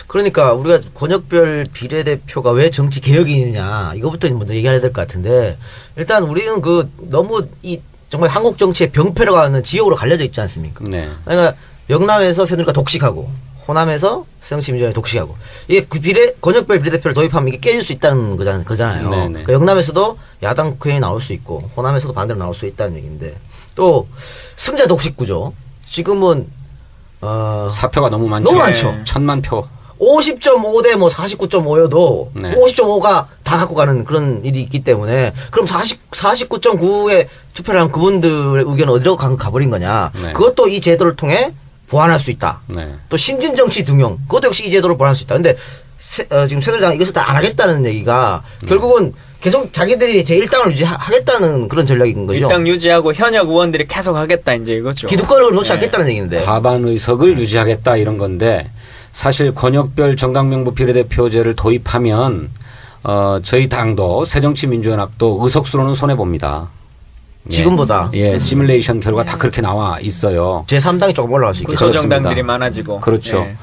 A: 그러니까 우리가 권역별 비례대표가 왜 정치 개혁이냐 이거부터 먼저 얘기해야 될 것 같은데 일단 우리는 그 너무 이 정말 한국 정치의 병폐로 가는 지역으로 갈려져 있지 않습니까?
D: 네.
A: 그러니까 영남에서 새누리가 독식하고 호남에서 새정치민주연합이 독식하고 이게 그 권역별 비례대표를 도입하면 이게 깨질 수 있다는 거잖아요. 그러니까 영남에서도 야당 국회의원이 나올 수 있고 호남에서도 반대로 나올 수 있다는 얘기인데 또 승자 독식 구조 지금은
D: 사표가 너무 많죠.
A: 너무 많죠.
D: 1000만 표.
A: 50.5 대 뭐 49.5여도
D: 네.
A: 50.5가 다 갖고 가는 그런 일이 있기 때문에 그럼 49.9에 투표를 한 그분들의 의견은 어디로 가버린 거냐.
D: 네.
A: 그것도 이 제도를 통해 보완할 수 있다.
D: 네.
A: 또 신진 정치 등용 그것도 역시 이 제도를 보완할 수 있다. 근데 지금 새누리당 이것을 다 안 하겠다는 얘기가 결국은 계속 자기들이 제1당을 유지하겠다는 그런 전략인 거죠.
B: 일당 유지하고 현역 의원들이 계속 하겠다 이제 이거죠.
A: 기득권을 놓지
B: 네.
A: 않겠다는 얘기인데.
D: 과반 의석을 유지하겠다 이런 건데 사실 권역별 정당명부 비례대표제를 도입하면 저희 당도 새정치민주연합도 의석수로는 손해 봅니다.
A: 지금보다.
D: 예, 시뮬레이션 결과 다 그렇게 나와 있어요.
A: 제3당이 조금 올라갈 수 있겠죠.
B: 구소정당들이
D: 그렇습니다.
B: 많아지고.
D: 그렇죠.
B: 예.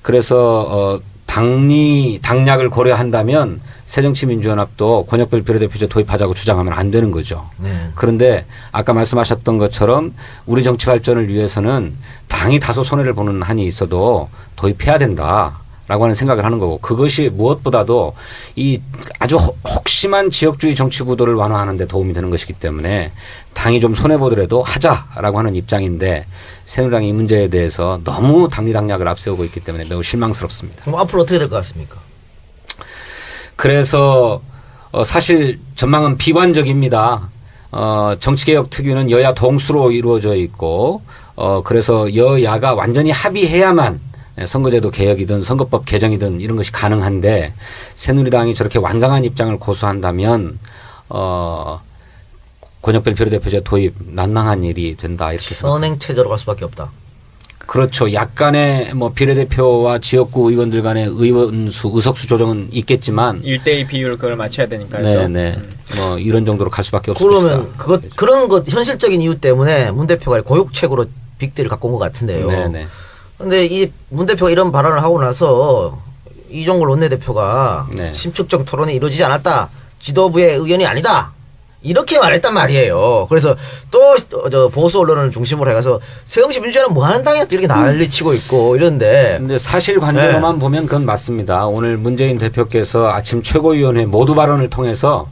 D: 그래서 당략을 고려한다면 새정치민주연합도 권역별 비례대표제 도입하자고 주장하면 안 되는 거죠.
A: 네.
D: 그런데 아까 말씀하셨던 것처럼 우리 정치 발전을 위해서는 당이 다소 손해를 보는 한이 있어도 도입해야 된다라고 하는 생각을 하는 거고 그것이 무엇보다도 이 아주 혹심한 지역주의 정치 구도를 완화하는 데 도움이 되는 것이기 때문에 당이 좀 손해보더라도 하자라고 하는 입장인데 새누리당이 이 문제에 대해서 너무 당리당략을 앞세우고 있기 때문에 매우 실망스럽습니다.
A: 그럼 앞으로 어떻게 될 것 같습니까?
D: 그래서 사실 전망은 비관적입니다. 정치개혁 특위는 여야 동수로 이루어져 있고 그래서 여야가 완전히 합의해야만 선거제도 개혁이든 선거법 개정이든 이런 것이 가능한데 새누리당이 저렇게 완강한 입장을 고수한다면 권역별 비례대표제 도입 난망한 일이 된다 이렇게 생각합니다.
A: 선행 체제로 갈 수밖에 없다.
D: 그렇죠. 약간의 뭐 비례대표와 지역구 의원들 간의 의원수 의석수 조정은 있겠지만
B: 1대2 비율 그걸 맞춰야 되니까요.
D: 네네. 뭐 이런 정도로 갈 수밖에 없을 것이다.
A: 그러면 그런 것 현실적인 이유 때문에 문 대표가 고육책으로 빅딜을 갖고 온 것 같은데요.
D: 네네.
A: 그런데 이 문 대표가 이런 발언을 하고 나서 이종걸 원내대표가
D: 네.
A: 심축적 토론이 이루어지지 않았다. 지도부의 의견이 아니다. 이렇게 말했단 말이에요. 그래서 또 저 보수 언론을 중심으로 해가서 새정치민주연합은 뭐하는 당이야 이렇게 난리치고 있고 이런데.
D: 근데 사실관계로만 보면 그건 맞습니다. 오늘 문재인 대표께서 아침 최고위원회 모두 발언을 통해서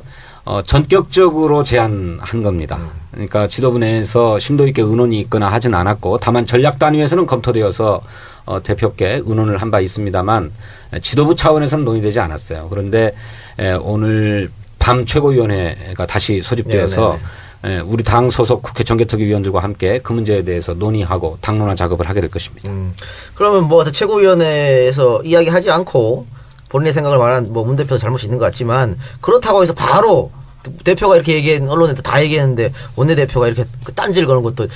D: 전격적으로 제안한 겁니다. 그러니까 지도부 내에서 심도 있게 의논이 있거나 하진 않았고 다만 전략 단위에서는 검토되어서 대표께 의논을 한 바 있습니다만 지도부 차원에서는 논의되지 않았어요. 그런데 오늘 밤 최고위원회가 다시 소집되어서 우리 당 소속 국회 정개특위위원들과 함께 그 문제에 대해서 논의하고 당론화 작업을 하게 될 것입니다.
A: 그러면 뭐 최고위원회에서 이야기하지 않고 본인의 생각을 말한 뭐 문 대표 잘못이 있는 것 같지만 그렇다고 해서 바로 대표가 이렇게 얘기한 언론에 다 얘기했는데 원내대표가 이렇게 딴지를 거는 것도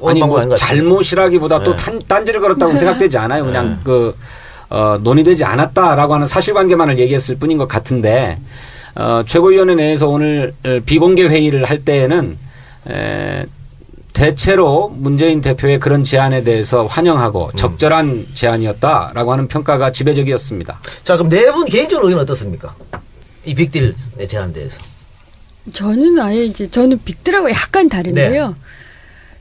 D: 아니 뭐 잘못이라기보다 또 딴지를 걸었다고 생각되지 않아요. 그냥 논의되지 않았다라고 하는 사실관계만을 얘기했을 뿐인 것 같은데 최고위원회 내에서 오늘 비공개 회의를 할 때에는 대체로 문재인 대표의 그런 제안에 대해서 환영하고 적절한 제안이었다라고 하는 평가가 지배적이었습니다.
A: 자, 그럼 네 분 개인적으로 의견은 어떻습니까? 이 빅딜의 제안에 대해서.
E: 저는 저는 빅들하고 약간 다른데요.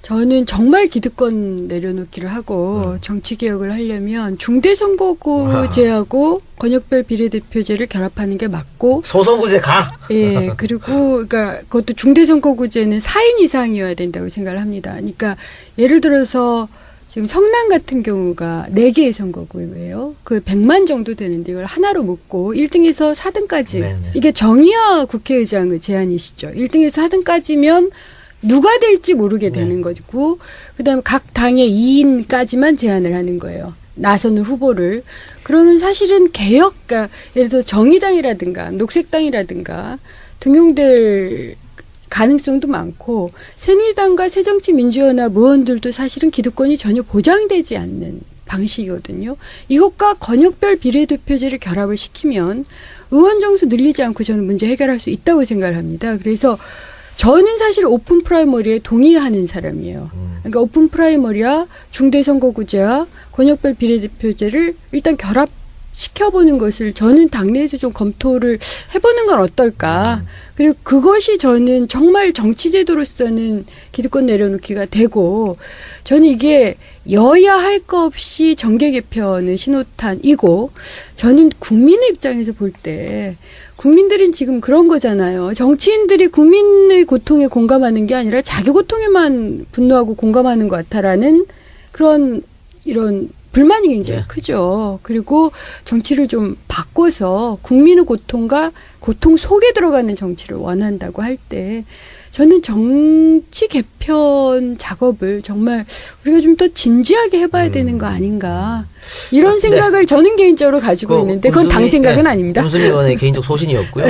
E: 저는 정말 기득권 내려놓기를 하고 정치개혁을 하려면 중대선거구제하고 권역별 비례대표제를 결합하는 게 맞고
A: 소선구제 가.
E: 예, 그리고 그러니까 그것도 중대선거구제는 4인 이상이어야 된다고 생각을 합니다. 그러니까 예를 들어서 지금 성남 같은 경우가 4개의 선거구예요. 그 100만 정도 되는데 이걸 하나로 묶고 1등에서 4등까지
A: 네네.
E: 이게 정의화 국회의장의 제안이시죠. 1등에서 4등까지면 누가 될지 모르게 되는 거고 그다음에 각 당의 2인까지만 제안을 하는 거예요. 나서는 후보를. 그러면 사실은 개혁, 그러니까 예를 들어 정의당이라든가 녹색당이라든가 등용될 가능성도 많고 새누리당과 새정치민주연합 의원들도 사실은 기득권이 전혀 보장되지 않는 방식이거든요. 이것과 권역별 비례대표제를 결합을 시키면 의원 정수 늘리지 않고 저는 문제 해결할 수 있다고 생각을 합니다. 그래서 저는 사실 오픈 프라이머리에 동의하는 사람이에요. 그러니까 오픈 프라이머리와 중대선거구제와 권역별 비례대표제를 일단 결합시켜보는 것을 저는 당내에서 좀 검토를 해보는 건 어떨까. 그리고 그것이 저는 정말 정치제도로서는 기득권 내려놓기가 되고 저는 이게 여야 할 거 없이 정계 개편은 신호탄이고 저는 국민의 입장에서 볼 때 국민들은 지금 그런 거잖아요. 정치인들이 국민의 고통에 공감하는 게 아니라 자기 고통에만 분노하고 공감하는 것 같다라는 그런 이런 불만이 굉장히
A: 네.
E: 크죠. 그리고 정치를 좀 바꿔서 국민의 고통과 고통 속에 들어가는 정치를 원한다고 할 때 저는 정치 개편 작업을 정말 우리가 좀 더 진지하게 해봐야 되는 거 아닌가 이런 생각을 저는 개인적으로 가지고 있는데 그건 당 생각은 아닙니다.
A: 문순 의원의 개인적 소신이었고요.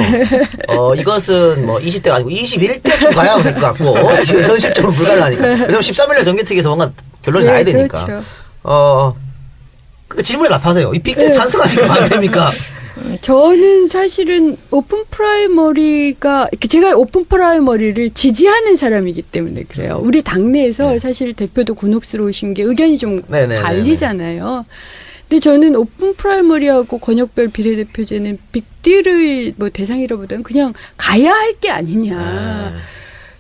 A: 이것은 뭐 20대가 아니고 21대쯤 가야 될 것 같고 현실적으로 불가능하니까. 왜냐면 13일날 정개특위에서 뭔가 결론이 나야 되니까.
E: 그렇죠.
A: 그 질문에 답하세요. 이 빅대 찬성하니까 안 됩니까?
E: 저는 사실은 오픈 프라이머리가 제가 오픈 프라이머리를 지지하는 사람이기 때문에 그래요. 우리 당내에서 사실 대표도 곤혹스러우신 게 의견이 좀 갈리잖아요. 근데 저는 오픈 프라이머리하고 권역별 비례대표제는 빅딜의 뭐 대상이라보다는 그냥 가야 할 게 아니냐.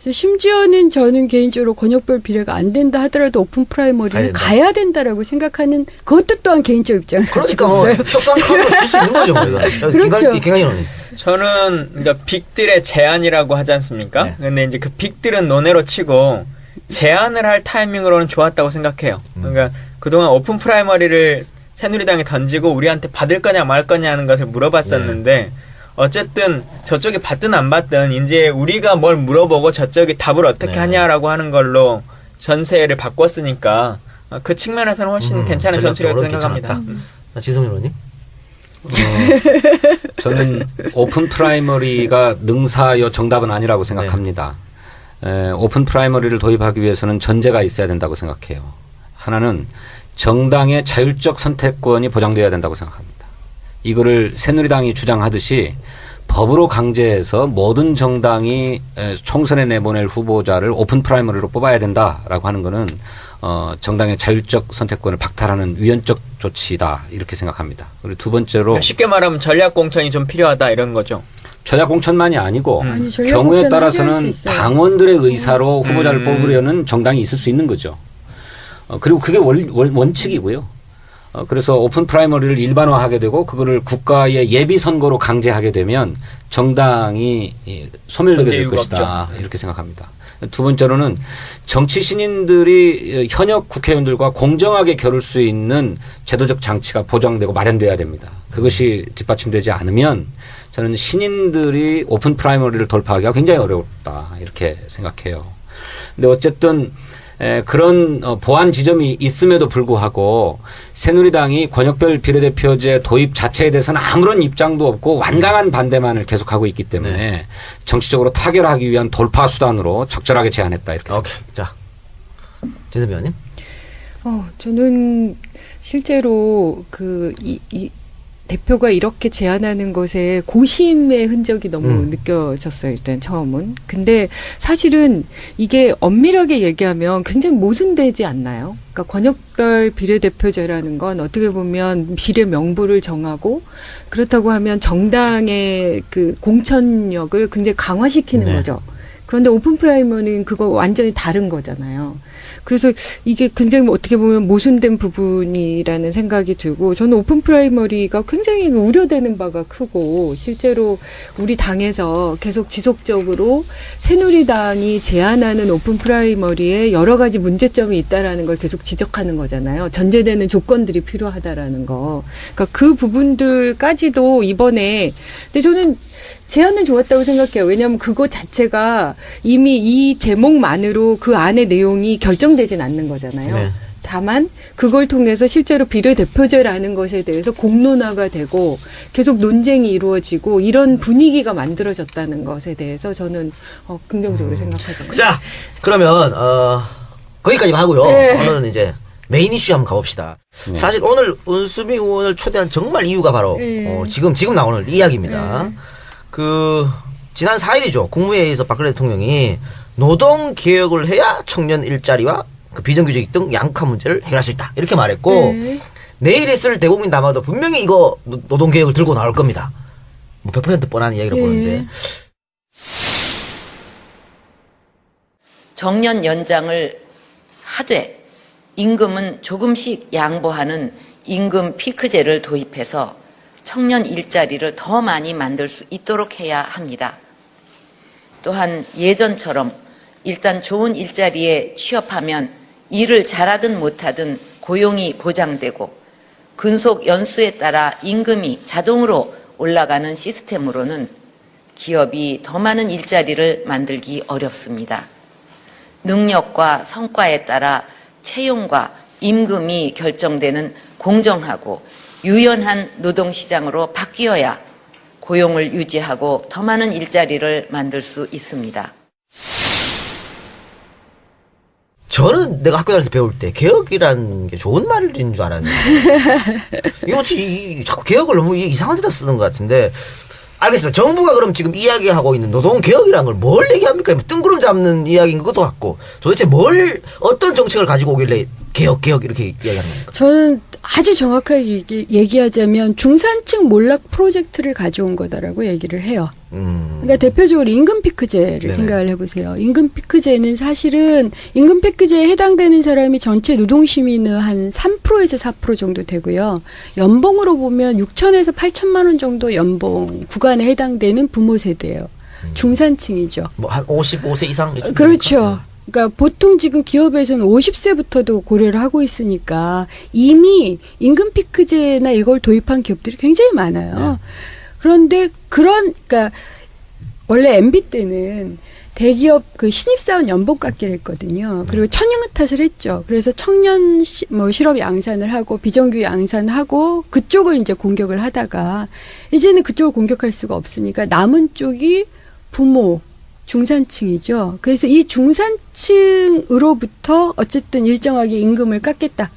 E: 심지어는 저는 개인적으로 권역별 비례가 안 된다 하더라도 오픈 프라이머리는 가야 된다라고 생각하는 그것도 또한 개인적 입장을
A: 그러니까
E: 가지고 있어요.
A: 협상 카드로 줄 수 있는 거죠. 뭐 이거.
E: 그렇죠.
A: 김강진 의원님.
B: 저는 그러니까 빅들의 제안이라고 하지 않습니까?
A: 네.
B: 근데 이제 그 빅들은 논외로 치고 제안을 할 타이밍으로는 좋았다고 생각해요. 그러니까 그동안 오픈 프라이머리를 새누리당에 던지고 우리한테 받을 거냐 말 거냐 하는 것을 물어봤었는데 어쨌든 저쪽이 받든 안 받든 이제 우리가 뭘 물어보고 저쪽이 답을 어떻게 하냐라고 하는 걸로 전세를 바꿨으니까 그 측면에서는 훨씬 괜찮은 정치라고 생각합니다.
A: 지성 의원님.
D: 저는 오픈 프라이머리가 능사여 정답은 아니라고 생각합니다. 오픈 프라이머리를 도입하기 위해서는 전제가 있어야 된다고 생각해요. 하나는 정당의 자율적 선택권이 보장되어야 된다고 생각합니다. 이거를 새누리당이 주장하듯이 법으로 강제해서 모든 정당이 총선에 내보낼 후보자를 오픈 프라이머리로 뽑아야 된다라고 하는 거는 정당의 자율적 선택권을 박탈하는 위헌적 조치다 이렇게 생각합니다. 그리고 두 번째로
B: 그러니까 쉽게 말하면 전략 공천이 좀 필요하다 이런 거죠.
D: 전략 공천만이 아니고
E: 아니, 전략
D: 경우에
E: 공천은
D: 따라서는
E: 하게 할수 있어요.
D: 당원들의 의사로 후보자를 뽑으려는 정당이 있을 수 있는 거죠. 그리고 그게 원칙이고요. 그래서 오픈 프라이머리를 일반화하게 되고 그거를 국가의 예비 선거로 강제하게 되면 정당이 소멸되게 될 것이다. 이렇게 생각합니다. 두 번째로는 정치 신인들이 현역 국회의원들과 공정하게 겨룰 수 있는 제도적 장치가 보장되고 마련돼야 됩니다. 그것이 뒷받침되지 않으면 저는 신인들이 오픈 프라이머리를 돌파하기가 굉장히 어렵다. 이렇게 생각해요. 근데 어쨌든 그런 보완 지점이 있음에도 불구하고 새누리당이 권역별 비례대표제 도입 자체에 대해서는 아무런 입장도 없고 완강한 반대만을 계속하고 있기 때문에 정치적으로 타결하기 위한 돌파 수단으로 적절하게 제안했다 이렇게 생각합니다.
A: 자, 진선 의원님.
C: 저는 실제로 이 대표가 이렇게 제안하는 것에 고심의 흔적이 너무 느껴졌어요. 일단 처음은. 근데 사실은 이게 엄밀하게 얘기하면 굉장히 모순되지 않나요? 그러니까 권역별 비례대표제라는 건 어떻게 보면 비례 명부를 정하고 그렇다고 하면 정당의 그 공천력을 굉장히 강화시키는 거죠. 그런데 오픈 프라이머리는 그거 완전히 다른 거잖아요. 그래서 이게 굉장히 어떻게 보면 모순된 부분이라는 생각이 들고 저는 오픈 프라이머리가 굉장히 우려되는 바가 크고 실제로 우리 당에서 계속 지속적으로 새누리당이 제안하는 오픈 프라이머리에 여러 가지 문제점이 있다라는 걸 계속 지적하는 거잖아요. 전제되는 조건들이 필요하다라는 거. 그러니까 그 부분들까지도 이번에 근데 저는 제안은 좋았다고 생각해요. 왜냐하면 그거 자체가 이미 이 제목만으로 그 안의 내용이 결정되진 않는 거잖아요. 다만 그걸 통해서 실제로 비례대표제라는 것에 대해서 공론화가 되고 계속 논쟁이 이루어지고 이런 분위기가 만들어졌다는 것에 대해서 저는 긍정적으로 생각하죠.
A: 자, 그러면 거기까지만 하고요. 오늘은 이제 메인 이슈 한번 가봅시다. 사실 오늘 은수미 의원을 초대한 정말 이유가 바로 지금 나오는 이야기입니다. 지난 4일이죠. 국무회의에서 박근혜 대통령이 노동 개혁을 해야 청년 일자리와 그 비정규직 등 양극화 문제를 해결할 수 있다. 이렇게 말했고 내일 있을 대국민 담화도 분명히 이거 노동 개혁을 들고 나올 겁니다. 뭐 100% 뻔한 이야기로 보는데.
F: 정년 연장을 하되 임금은 조금씩 양보하는 임금 피크제를 도입해서 청년 일자리를 더 많이 만들 수 있도록 해야 합니다. 또한 예전처럼 일단 좋은 일자리에 취업하면 일을 잘하든 못하든 고용이 보장되고 근속 연수에 따라 임금이 자동으로 올라가는 시스템으로는 기업이 더 많은 일자리를 만들기 어렵습니다. 능력과 성과에 따라 채용과 임금이 결정되는 공정하고 유연한 노동시장으로 바뀌어야 고용을 유지하고 더 많은 일자리를 만들 수 있습니다.
A: 저는 내가 학교 다닐 때 배울 때 개혁이라는 게 좋은 말인 줄 알았는데 이거 어떻게 자꾸 개혁을 너무 이상한 데다 쓰는 것 같은데 알겠습니다. 정부가 그럼 지금 이야기하고 있는 노동개혁이라는 걸 뭘 얘기합니까? 뜬구름 잡는 이야기인 것도 같고 도대체 어떤 정책을 가지고 오길래 개혁 이렇게 이야기하는 겁니까?
E: 저는 아주 정확하게 얘기하자면 중산층 몰락 프로젝트를 가져온 거다라고 얘기를 해요. 그러니까 대표적으로 임금 피크제를
A: 네네.
E: 생각을 해보세요. 임금 피크제는 사실은 임금 피크제에 해당되는 사람이 전체 노동시민의 한 3%에서 4% 정도 되고요. 연봉으로 보면 6천에서 8천만 원 정도 연봉 구간에 해당되는 부모 세대예요. 중산층이죠.
A: 뭐 한 55세 이상?
E: 그렇죠. 그러니까 보통 지금 기업에서는 50세부터도 고려를 하고 있으니까 이미 임금 피크제나 이걸 도입한 기업들이 굉장히 많아요. 그런데 그러니까 원래 MB 때는 대기업 그 신입사원 연봉 깎기를 했거든요. 그리고 천연 탓을 했죠. 그래서 청년 실업 양산을 하고 비정규 양산하고 그쪽을 이제 공격을 하다가 이제는 그쪽을 공격할 수가 없으니까 남은 쪽이 부모 중산층이죠. 그래서 이 중산층으로부터 어쨌든 일정하게 임금을 깎겠다.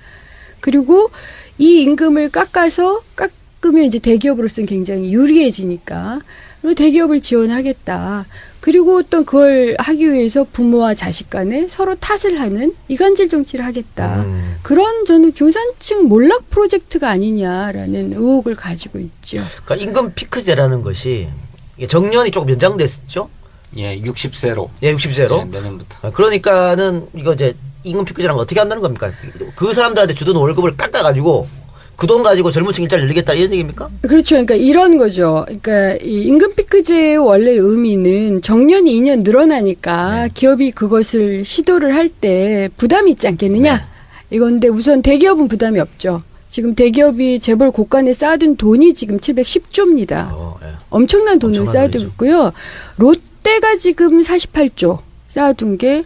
E: 그리고 이 임금을 깎으면 이제 대기업으로서는 굉장히 유리해지니까 그리고 대기업을 지원하겠다. 그리고 또 그걸 하기 위해서 부모와 자식 간에 서로 탓을 하는 이간질 정치를 하겠다. 그런 저는 중산층 몰락 프로젝트가 아니냐라는 의혹을 가지고 있죠.
A: 그러니까 임금 피크제라는 것이 이게 정년이 조금 연장됐죠?
D: 예, 60세로.
A: 예, 60세로.
D: 네, 내년부터.
A: 그러니까는 이거 이제 임금 피크제라는 거 어떻게 한다는 겁니까? 그 사람들한테 주던 월급을 깎아가지고 그 돈 가지고 젊은 층 일자리를 늘리겠다 이런 얘기입니까?
E: 그렇죠. 그러니까 이런 거죠. 그러니까 이 임금 피크제의 원래 의미는 정년이 2년 늘어나니까 기업이 그것을 시도를 할 때 부담이 있지 않겠느냐? 이건데 우선 대기업은 부담이 없죠. 지금 대기업이 재벌 고간에 쌓아둔 돈이 지금 710조입니다. 엄청난 돈을 쌓아두고 있고요. 롯데가 지금 48조 쌓아둔 게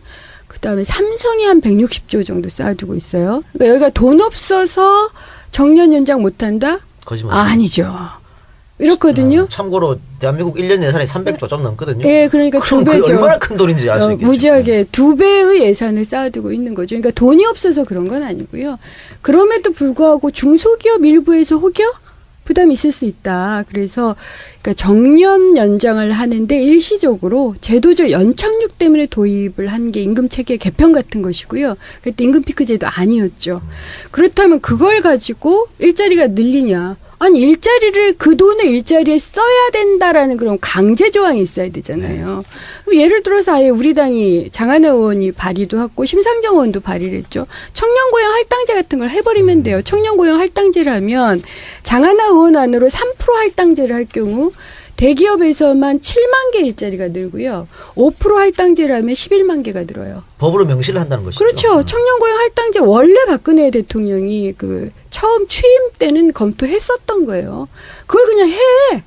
E: 그다음에 삼성이 한 160조 정도 쌓아두고 있어요. 그러니까 여기가 돈 없어서 정년 연장 못한다?
A: 거짓말.
E: 아니죠. 이렇거든요.
A: 참고로 대한민국 1년 예산이 300조 좀 넘거든요.
E: 예, 그러니까
A: 그럼
E: 2배죠.
A: 그 얼마나 큰 돈인지 알 수 있겠죠.
E: 무지하게 2배의 예산을 쌓아두고 있는 거죠. 그러니까 돈이 없어서 그런 건 아니고요. 그럼에도 불구하고 중소기업 일부에서 혹여 부담이 있을 수 있다. 그래서 그러니까 정년 연장을 하는데 일시적으로 제도적 연착륙 때문에 도입을 한 게 임금 체계 개편 같은 것이고요. 그때 임금 피크제도 아니었죠. 그렇다면 그걸 가지고 일자리가 늘리냐? 아니 일자리를 그 돈을 일자리에 써야 된다라는 그런 강제 조항이 있어야 되잖아요. 그럼 예를 들어서 아예 우리 당이 장하나 의원이 발의도 하고 심상정 의원도 발의를 했죠. 청년고용 할당제 같은 걸 해버리면 돼요. 청년고용 할당제를 하면 장하나 의원 안으로 3% 할당제를 할 경우 대기업에서만 7만 개 일자리가 늘고요. 5% 할당제를 하면 11만 개가 늘어요.
A: 법으로 명시를 한다는 것이죠.
E: 그렇죠. 청년고용 할당제 원래 박근혜 대통령이 그 처음 취임 때는 검토했었던 거예요. 그걸 그냥 해.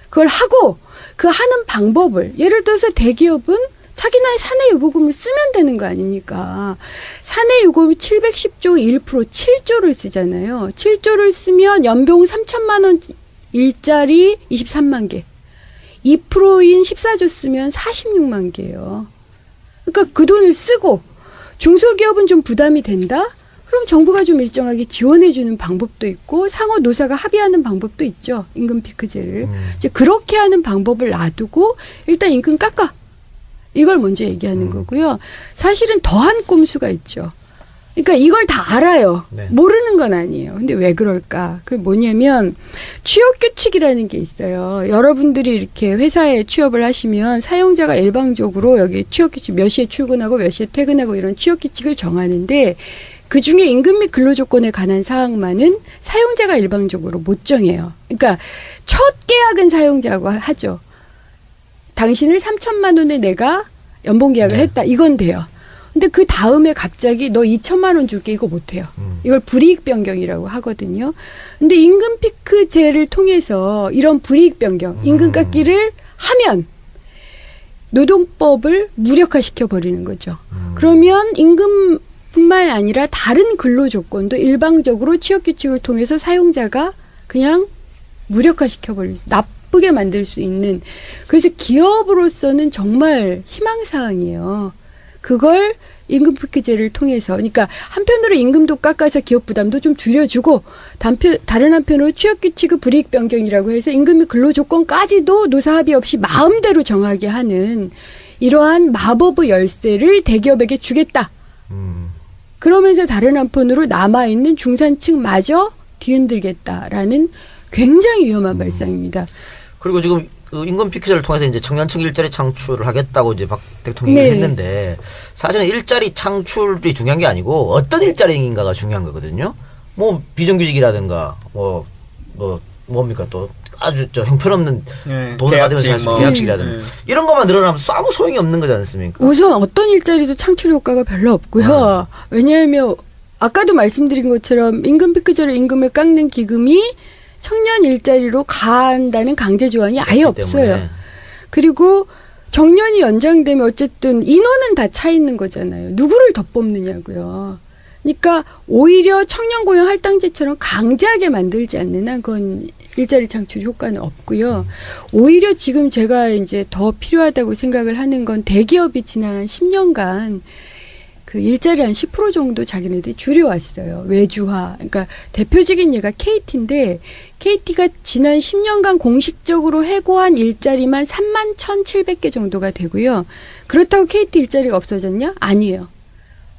E: 그걸 하고 그 하는 방법을 예를 들어서 대기업은 자기네 사내유보금을 쓰면 되는 거 아닙니까? 사내유보금 710조 1% 7조를 쓰잖아요. 7조를 쓰면 연봉 3천만 원 일자리 23만 개. 2%인 14조 쓰면 46만 개예요. 그러니까 그 돈을 쓰고 중소기업은 좀 부담이 된다? 그럼 정부가 좀 일정하게 지원해 주는 방법도 있고 상호 노사가 합의하는 방법도 있죠. 임금 피크제를. 이제 그렇게 하는 방법을 놔두고 일단 임금 깎아. 이걸 먼저 얘기하는 거고요. 사실은 더한 꼼수가 있죠. 그러니까 이걸 다 알아요.
A: 네.
E: 모르는 건 아니에요. 근데 왜 그럴까? 그게 뭐냐면 취업 규칙이라는 게 있어요. 여러분들이 이렇게 회사에 취업을 하시면 사용자가 일방적으로 여기 취업 규칙 몇 시에 출근하고 몇 시에 퇴근하고 이런 취업 규칙을 정하는데 그중에 임금 및 근로조건에 관한 사항만은 사용자가 일방적으로 못 정해요. 그러니까 첫 계약은 사용자하고 하죠. 당신을 3천만 원에 내가 연봉 계약을 했다. 이건 돼요. 근데 그 다음에 갑자기 너 2천만 원 줄게 이거 못해요. 이걸 불이익 변경이라고 하거든요. 근데 임금 피크제를 통해서 이런 불이익 변경, 임금 깎기를 하면 노동법을 무력화시켜 버리는 거죠. 그러면 임금뿐만 아니라 다른 근로 조건도 일방적으로 취업 규칙을 통해서 사용자가 그냥 무력화시켜 버릴 수, 나쁘게 만들 수 있는. 그래서 기업으로서는 정말 희망사항이에요. 그걸 임금 피크제를 통해서, 그러니까 한편으로 임금도 깎아서 기업 부담도 좀 줄여주고 다른 한편으로 취업 규칙의 불이익 변경이라고 해서 임금의 근로 조건까지도 노사 합의 없이 마음대로 정하게 하는 이러한 마법의 열쇠를 대기업에게 주겠다. 그러면서 다른 한편으로 남아있는 중산층마저 뒤흔들겠다라는 굉장히 위험한 발상입니다.
A: 그리고 지금 그 임금 피크제를 통해서 이제 청년층 일자리 창출을 하겠다고 이제 박 대통령이
E: 네.
A: 했는데 사실은 일자리 창출이 중요한 게 아니고 어떤 일자리인가가 중요한 거거든요. 뭐 비정규직이라든가 뭡니까 또 아주 저 형편없는
B: 네,
A: 돈을 받으면서 할 수 있는 계약직이라든가
B: 네.
A: 이런 것만 늘어나면 아무 소용이 없는 거지 않습니까?
E: 우선 어떤 일자리도 창출 효과가 별로 없고요. 왜냐하면 아까도 말씀드린 것처럼 임금 피크제로 임금을 깎는 기금이 청년 일자리로 간다는 강제 조항이 아예 없어요.
A: 때문에.
E: 그리고 정년이 연장되면 어쨌든 인원은 다 차 있는 거잖아요. 누구를 더 뽑느냐고요. 그러니까 오히려 청년 고용 할당제처럼 강제하게 만들지 않는 한 그건 일자리 창출 효과는 없고요. 오히려 지금 제가 이제 더 필요하다고 생각을 하는 건 대기업이 지난 한 10년간 그 일자리 한 10% 정도 자기네들이 줄여왔어요. 외주화. 그러니까 대표적인 예가 KT인데 KT가 지난 10년간 공식적으로 해고한 일자리만 31,700개 정도가 되고요. 그렇다고 KT 일자리가 없어졌냐? 아니에요.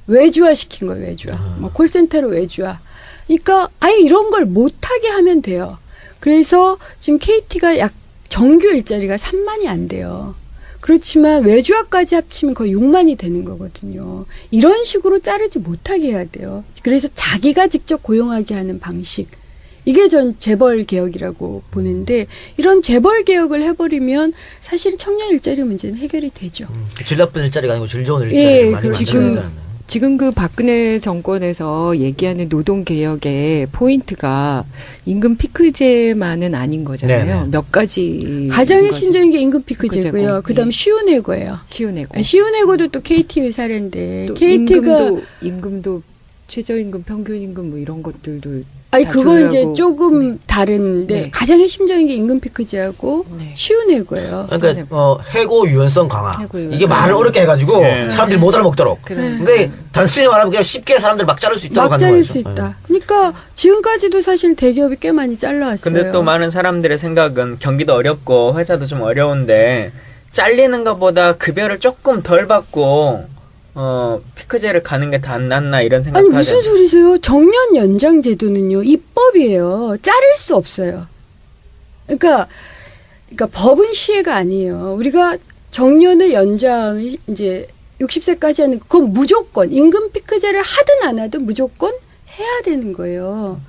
E: 외주화 시킨 거예요. 외주화. 뭐 콜센터로 외주화. 그러니까 아예 이런 걸 못하게 하면 돼요. 그래서 지금 KT가 정규 일자리가 3만이 안 돼요. 그렇지만 외주화까지 합치면 거의 6만이 되는 거거든요. 이런 식으로 자르지 못하게 해야 돼요. 그래서 자기가 직접 고용하게 하는 방식. 이게 전 재벌 개혁이라고 보는데 이런 재벌 개혁을 해버리면 사실 청년 일자리 문제는 해결이 되죠.
A: 질 나쁜 일자리가 아니고 질 좋은 일자리를
E: 예,
A: 많이
E: 그렇죠.
A: 만들어내잖아요.
C: 지금 그 박근혜 정권에서 얘기하는 노동개혁의 포인트가 임금 피크제만은 아닌 거잖아요.
A: 네네.
C: 몇 가지.
E: 가장 핵심적인 게 임금 피크제고요.
C: 피크제고,
E: 그다음
C: 예.
E: 쉬운 해고예요.
C: 쉬운 해고.
E: 쉬운 해고도 또 KT의 사례인데
C: 또
E: KT가
C: 임금도 최저임금, 평균임금 뭐 이런 것들도
E: 아니
C: 다
E: 그거 이제
C: 조율하고.
E: 조금 다른데
C: 네.
E: 가장 핵심적인 게 임금 피크제하고
C: 네.
E: 쉬운 해고예요.
A: 그러니까 해고 유연성 강화.
C: 해고 유연성.
A: 이게 말을 어렵게 해가지고
B: 네.
A: 사람들이 못 알아먹도록.
C: 그래.
A: 근데 단순히 말하면 그냥 쉽게 사람들 막 자를 수 있도록
E: 막
A: 하는
E: 자를
A: 거죠.
E: 수 있다. 그러니까 지금까지도 사실 대기업이 꽤 많이 잘라왔어요.
B: 근데 또 많은 사람들의 생각은 경기도 어렵고 회사도 좀 어려운데 잘리는 것보다 급여를 조금 덜 받고 피크제를 가는 게 더 안 낫나 이런
E: 아니
B: 생각도 하잖아요.
E: 무슨 소리세요? 정년 연장 제도는요 입법이에요. 자를 수 없어요. 그러니까 법은 시혜가 아니에요. 우리가 정년을 연장 이제 60세까지 하는 그건 무조건 임금 피크제를 하든 안 하든 무조건 해야 되는 거예요.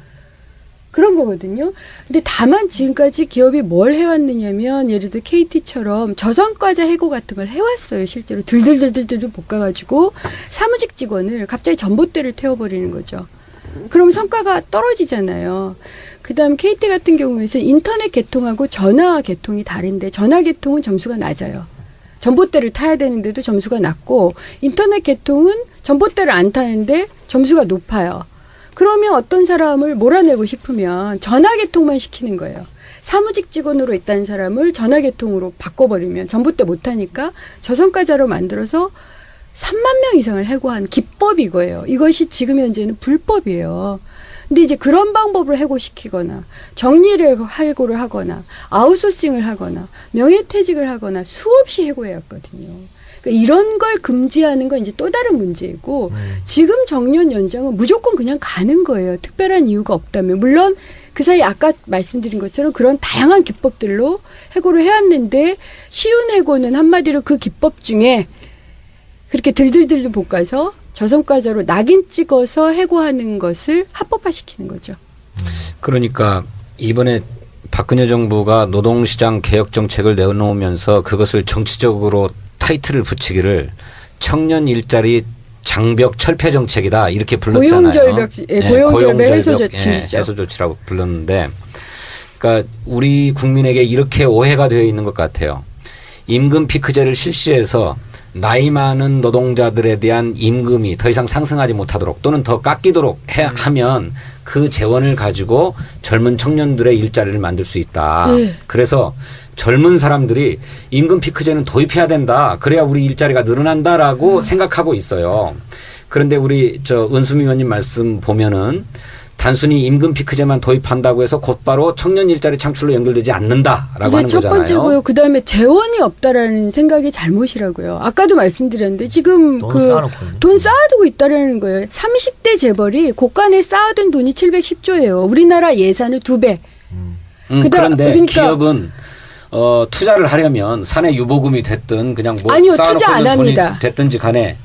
E: 그런 거거든요. 근데 다만 지금까지 기업이 뭘 해왔느냐면 예를 들어 KT처럼 저성과자 해고 같은 걸 해왔어요. 실제로 들들들들 볶아가지고 사무직 직원을 갑자기 전봇대를 태워버리는 거죠. 그럼 성과가 떨어지잖아요. 그다음 KT 같은 경우에는 인터넷 개통하고 전화 개통이 다른데 전화 개통은 점수가 낮아요. 전봇대를 타야 되는데도 점수가 낮고 인터넷 개통은 전봇대를 안 타는데 점수가 높아요. 그러면 어떤 사람을 몰아내고 싶으면 전화개통만 시키는 거예요. 사무직 직원으로 있다는 사람을 전화개통으로 바꿔버리면 전봇대 못하니까 저성과자로 만들어서 3만 명 이상을 해고한 기법이 이거예요. 이것이 지금 현재는 불법이에요. 근데 이제 그런 방법으로 해고시키거나 정리를 해고를 하거나 아웃소싱을 하거나 명예퇴직을 하거나 수없이 해고해왔거든요. 이런 걸 금지하는 건 이제 또 다른 문제이고 지금 정년 연장은 무조건 그냥 가는 거예요. 특별한 이유가 없다면. 물론 그 사이 아까 말씀드린 것처럼 그런 다양한 기법들로 해고를 해왔는데 쉬운 해고는 한마디로 그 기법 중에 그렇게 들들들들 볶아서 저성과자로 낙인 찍어서 해고하는 것을 합법화시키는 거죠.
D: 그러니까 이번에 박근혜 정부가 노동시장 개혁 정책을 내놓으면서 그것을 정치적으로 타이틀을 붙이기를 청년 일자리 장벽 철폐 정책이다 이렇게 불렀잖아요.
E: 고용절벽 해소
D: 예,
E: 조치죠.
D: 해소 조치라고 불렀는데, 그러니까 우리 국민에게 이렇게 오해가 되어 있는 것 같아요. 임금 피크제를 실시해서 나이 많은 노동자들에 대한 임금이 더 이상 상승하지 못하도록 또는 더 깎이도록 하면 그 재원을 가지고 젊은 청년들의 일자리를 만들 수 있다. 그래서 젊은 사람들이 임금 피크제는 도입해야 된다. 그래야 우리 일자리가 늘어난다라고 생각하고 있어요. 그런데 우리 은수미 의원님 말씀 보면은 단순히 임금 피크제만 도입한다고 해서 곧바로 청년 일자리 창출로 연결되지 않는다라고 하는 거잖아요.
E: 이게 첫 번째고요. 그다음에 재원이 없다라는 생각이 잘못이라고요. 아까도 말씀드렸는데 지금 돈 쌓아두고 있다라는 거예요. 30대 재벌이 곳간에 쌓아둔 돈이 710조예요. 우리나라 예산의 2배.
D: 그런데 그러니까 기업은 투자를 하려면 사내 유보금이 됐든 그냥 뭐
E: 아니요,
D: 쌓아놓고
E: 투자 안
D: 있는 돈이
E: 합니다.
D: 됐든지 간에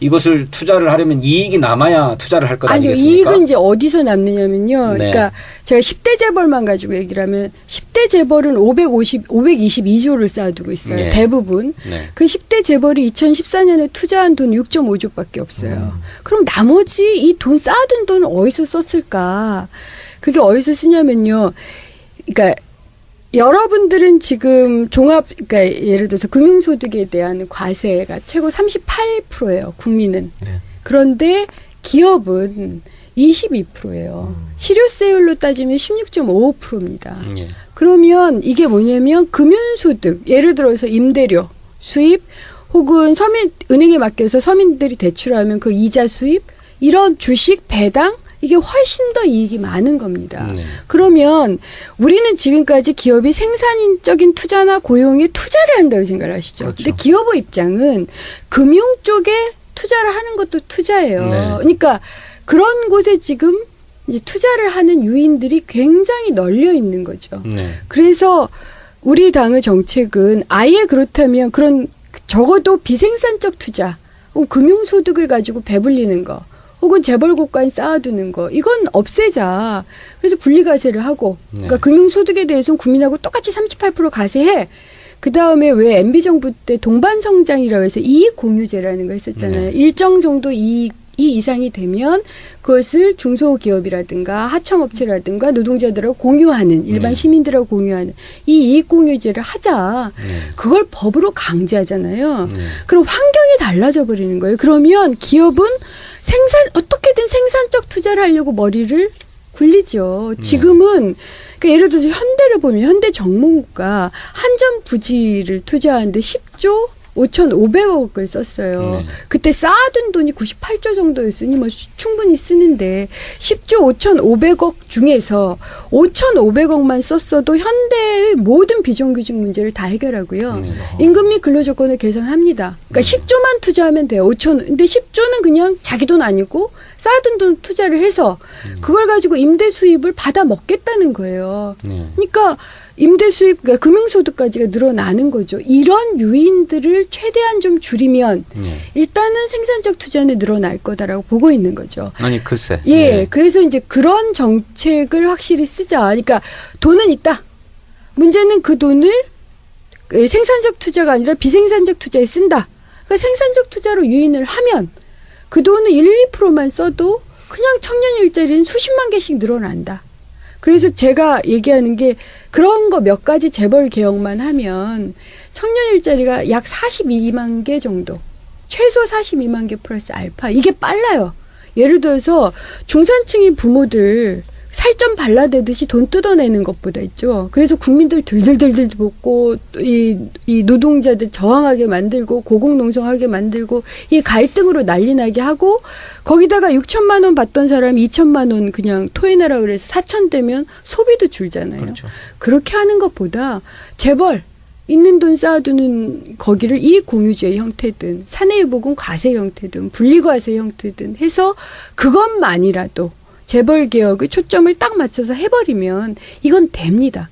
D: 이것을 투자를 하려면 이익이 남아야 투자를 할 것
E: 아니요,
D: 아니겠습니까?
E: 이익은 이제 어디서 남느냐면요.
D: 네.
E: 그러니까 제가 10대 재벌만 가지고 얘기를 하면 10대 재벌은 522조를 쌓아두고 있어요.
D: 네.
E: 대부분.
D: 네.
E: 그 10대 재벌이 2014년에 투자한 돈 6.5조밖에 없어요. 그럼 나머지 이 돈 쌓아둔 돈은 어디서 썼을까? 그게 어디서 쓰냐면요. 그러니까 여러분들은 지금 그러니까 예를 들어서 금융소득에 대한 과세가 최고 38%예요. 국민은.
A: 네.
E: 그런데 기업은 22%예요. 실효세율로 따지면 16.55%입니다.
D: 예.
E: 그러면 이게 뭐냐면 금융소득, 예를 들어서 임대료 수입 혹은 은행에 맡겨서 서민들이 대출하면 그 이자 수입, 이런 주식 배당, 이게 훨씬 더 이익이 많은 겁니다.
D: 네.
E: 그러면 우리는 지금까지 기업이 생산적인 투자나 고용에 투자를 한다고 생각을 하시죠.
A: 그렇죠.
E: 근데 기업의 입장은 금융 쪽에 투자를 하는 것도 투자예요.
D: 네.
E: 그러니까 그런 곳에 지금 이제 투자를 하는 요인들이 굉장히 널려 있는 거죠.
D: 네.
E: 그래서 우리 당의 정책은 아예 그렇다면 그런 적어도 비생산적 투자, 혹은 금융소득을 가지고 배불리는 거, 혹은 재벌 곳간 쌓아두는 거, 이건 없애자. 그래서 분리과세를 하고, 그러니까 금융소득에 대해서는 국민하고 똑같이 38% 가세해. 그 다음에 왜 MB정부 때 동반성장이라고 해서 이익공유제라는 거 했었잖아요. 일정 정도 이익 이상이 되면 그것을 중소기업이라든가 하청업체라든가 노동자들하고 공유하는, 일반 시민들하고 공유하는 이 이익공유제를 하자. 그걸 법으로 강제하잖아요. 그럼 환경이 달라져 버리는 거예요. 그러면 기업은 어떻게든 생산적 투자를 하려고 머리를 굴리죠. 지금은 그러니까 예를 들어서 현대를 보면 현대정몽구가 한전 부지를 투자하는데 10조 5,500억을 썼어요. 그때 쌓아둔 돈이 98조 정도였으니 뭐 충분히 쓰는데 10조 5,500억 중에서 5,500억만 썼어도 현대의 모든 비정규직 문제를 다 해결하고요. 임금 및 근로조건을 개선합니다. 그러니까 10조만 투자하면 돼요. 근데 10조는 그냥 자기 돈 아니고 쌓아둔 돈 투자를 해서 그걸 가지고 임대 수입을 받아 먹겠다는 거예요. 그러니까 임대 수입, 그러니까 금융소득까지가 늘어나는 거죠. 이런 요인들을 최대한 좀 줄이면 일단은 생산적 투자는 늘어날 거다라고 보고 있는 거죠.
D: 아니 글쎄.
E: 예, 그래서 이제 그런 정책을 확실히 쓰자. 그러니까 돈은 있다. 문제는 그 돈을 생산적 투자가 아니라 비생산적 투자에 쓴다. 그러니까 생산적 투자로 유인을 하면 그 돈을 1, 2%만 써도 그냥 청년 일자리는 수십만 개씩 늘어난다. 그래서 제가 얘기하는 게 그런 거 몇 가지 재벌 개혁만 하면 청년 일자리가 약 42만 개 정도, 최소 42만 개 플러스 알파, 이게 빨라요. 예를 들어서 중산층의 부모들 살 좀 발라대듯이 돈 뜯어내는 것보다 있죠. 그래서 국민들 들들들들 볶고 이 노동자들 저항하게 만들고 고공농성하게 만들고 이 갈등으로 난리 나게 하고 거기다가 6천만 원 받던 사람이 2천만 원 그냥 토해내라 그래서 4천 되면 소비도 줄잖아요.
A: 그렇죠.
E: 그렇게 하는 것보다 재벌 있는 돈 쌓아두는 거기를 이익공유제의 형태든 사내유보금 과세 형태든 분리과세 형태든 해서 그것만이라도 재벌 개혁의 초점을 딱 맞춰서 해버리면 이건 됩니다.